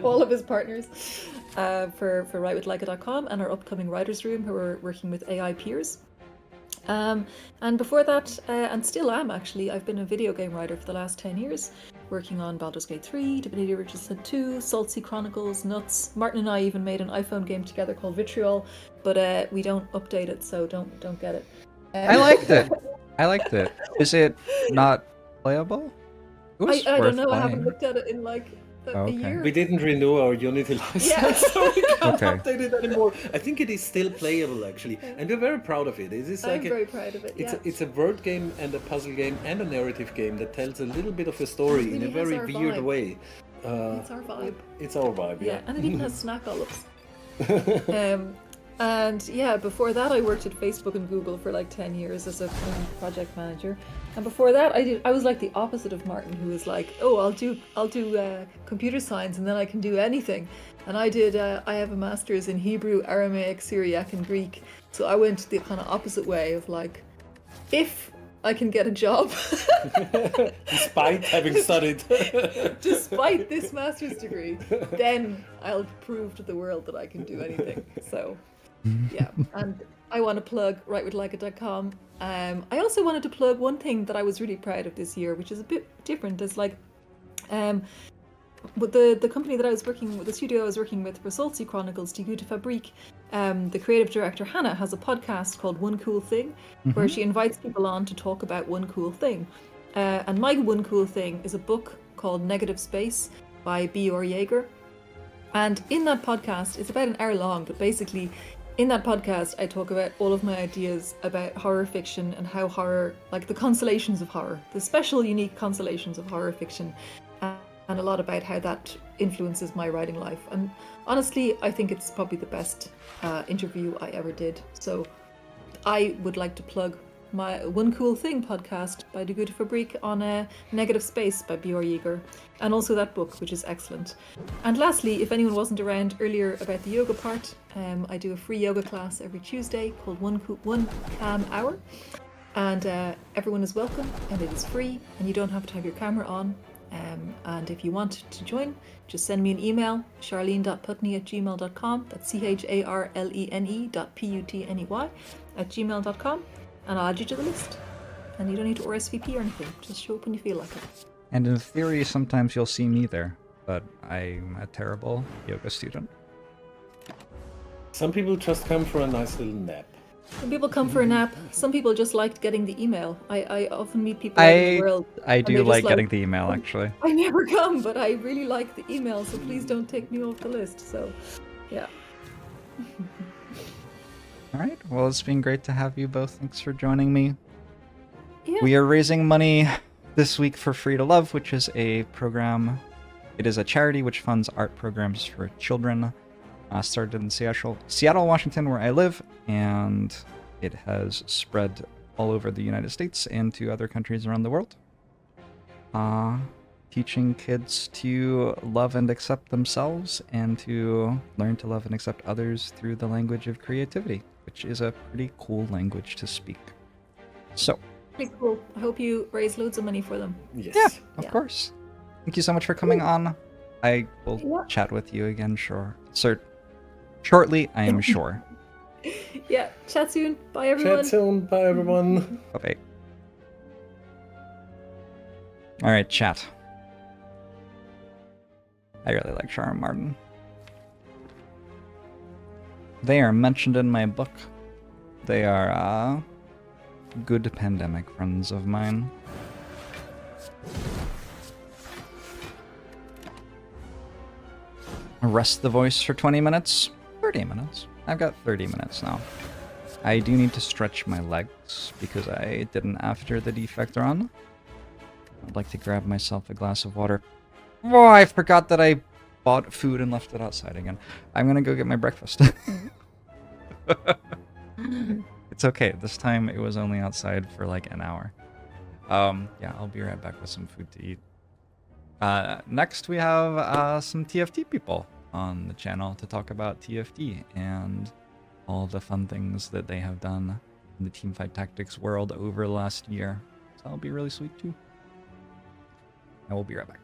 all of his partners, for writewithleica.com and our upcoming writers' room, who are working with AI peers. And before that, and still am actually, I've been a video game writer for the last 10 years, working on Baldur's Gate 3, Divinity Original Sin 2, Salt Sea Chronicles, Nuts. Martin and I even made an iPhone game together called Vitriol, but we don't update it, so don't get it. I liked it. Is it not playable? I don't know. I haven't looked at it in like a year. We didn't renew our Unity license, so we can't update it anymore. I think it is still playable actually, and we're very proud of it. I'm very proud of it. It's a word game and a puzzle game and a narrative game that tells a little bit of a story in a very weird way. It's our vibe. It's our vibe, yeah. And it even has snack olives. And yeah, before that I worked at Facebook and Google for like 10 years as a project manager. And before that I was like the opposite of Martin, who was like, oh, I'll do computer science and then I can do anything. And I have a master's in Hebrew, Aramaic, Syriac and Greek. So I went the kind of opposite way of like, if I can get a job. Despite having studied. Despite this master's degree, then I'll prove to the world that I can do anything. So, yeah. And I want to plug writewithleica.com. I also wanted to plug one thing that I was really proud of this year, which is a bit different. Is like, with the company that I was working with, the studio I was working with for Salt Sea Chronicles, Die Gute Fabrik, the creative director Hannah has a podcast called One Cool Thing, where she invites people on to talk about one cool thing. And my one cool thing is a book called Negative Space by B.R. Yeager. And in that podcast, it's about an hour long, but basically in that podcast I talk about all of my ideas about horror fiction and how horror, like the consolations of horror, the special unique consolations of horror fiction, and a lot about how that influences my writing life. And honestly, I think it's probably the best interview I ever did. So I would like to plug my One Cool Thing podcast by Die Gute Fabrik on Negative Space by B.R. Yeager, and also that book, which is excellent. And lastly, if anyone wasn't around earlier about the yoga part, I do a free yoga class every Tuesday called One Calm Hour, and everyone is welcome, and it is free, and you don't have to have your camera on. And if you want to join, just send me an email, charlene.putney@gmail.com. That's charlene.putney@gmail.com, and I'll add you to the list. And you don't need to RSVP or anything. Just show up when you feel like it. And in theory, sometimes you'll see me there, but I'm a terrible yoga student. Some people just come for a nice little nap. Some people come for a nap. Some people just liked getting the email. I often meet people out in the world. I do like getting the email, actually. I never come, but I really like the email, so please don't take me off the list. So, yeah. All right. Well, it's been great to have you both. Thanks for joining me. Yeah. We are raising money this week for Free to Love, which is a program. It is a charity which funds art programs for children. Started in Seattle, Washington, where I live, and it has spread all over the United States and to other countries around the world. Teaching kids to love and accept themselves and to learn to love and accept others through the language of creativity, which which is a pretty cool language to speak. So, Pretty cool. I hope you raise loads of money for them. Yes. yeah, of Yeah. course. Thank you so much for coming on. I will Yeah. chat with you again, sure. Shortly, I am sure. Yeah, chat soon. Bye, everyone. Chat soon. Bye, everyone. Bye-bye. Alright, chat. I really like Char and Martin. They are mentioned in my book. They are, good pandemic friends of mine. Rest the voice for 20 minutes? 30 minutes. I've got 30 minutes now. I do need to stretch my legs because I didn't after the defect run. I'd like to grab myself a glass of water. Oh, I forgot that I bought food and left it outside again. I'm gonna go get my breakfast. It's okay. This time it was only outside for like an hour. Yeah, I'll be right back with some food to eat. Next we have some TFT people on the channel to talk about TFT and all the fun things that they have done in the Teamfight Tactics world over the last year. So that'll be really sweet too. I will be right back.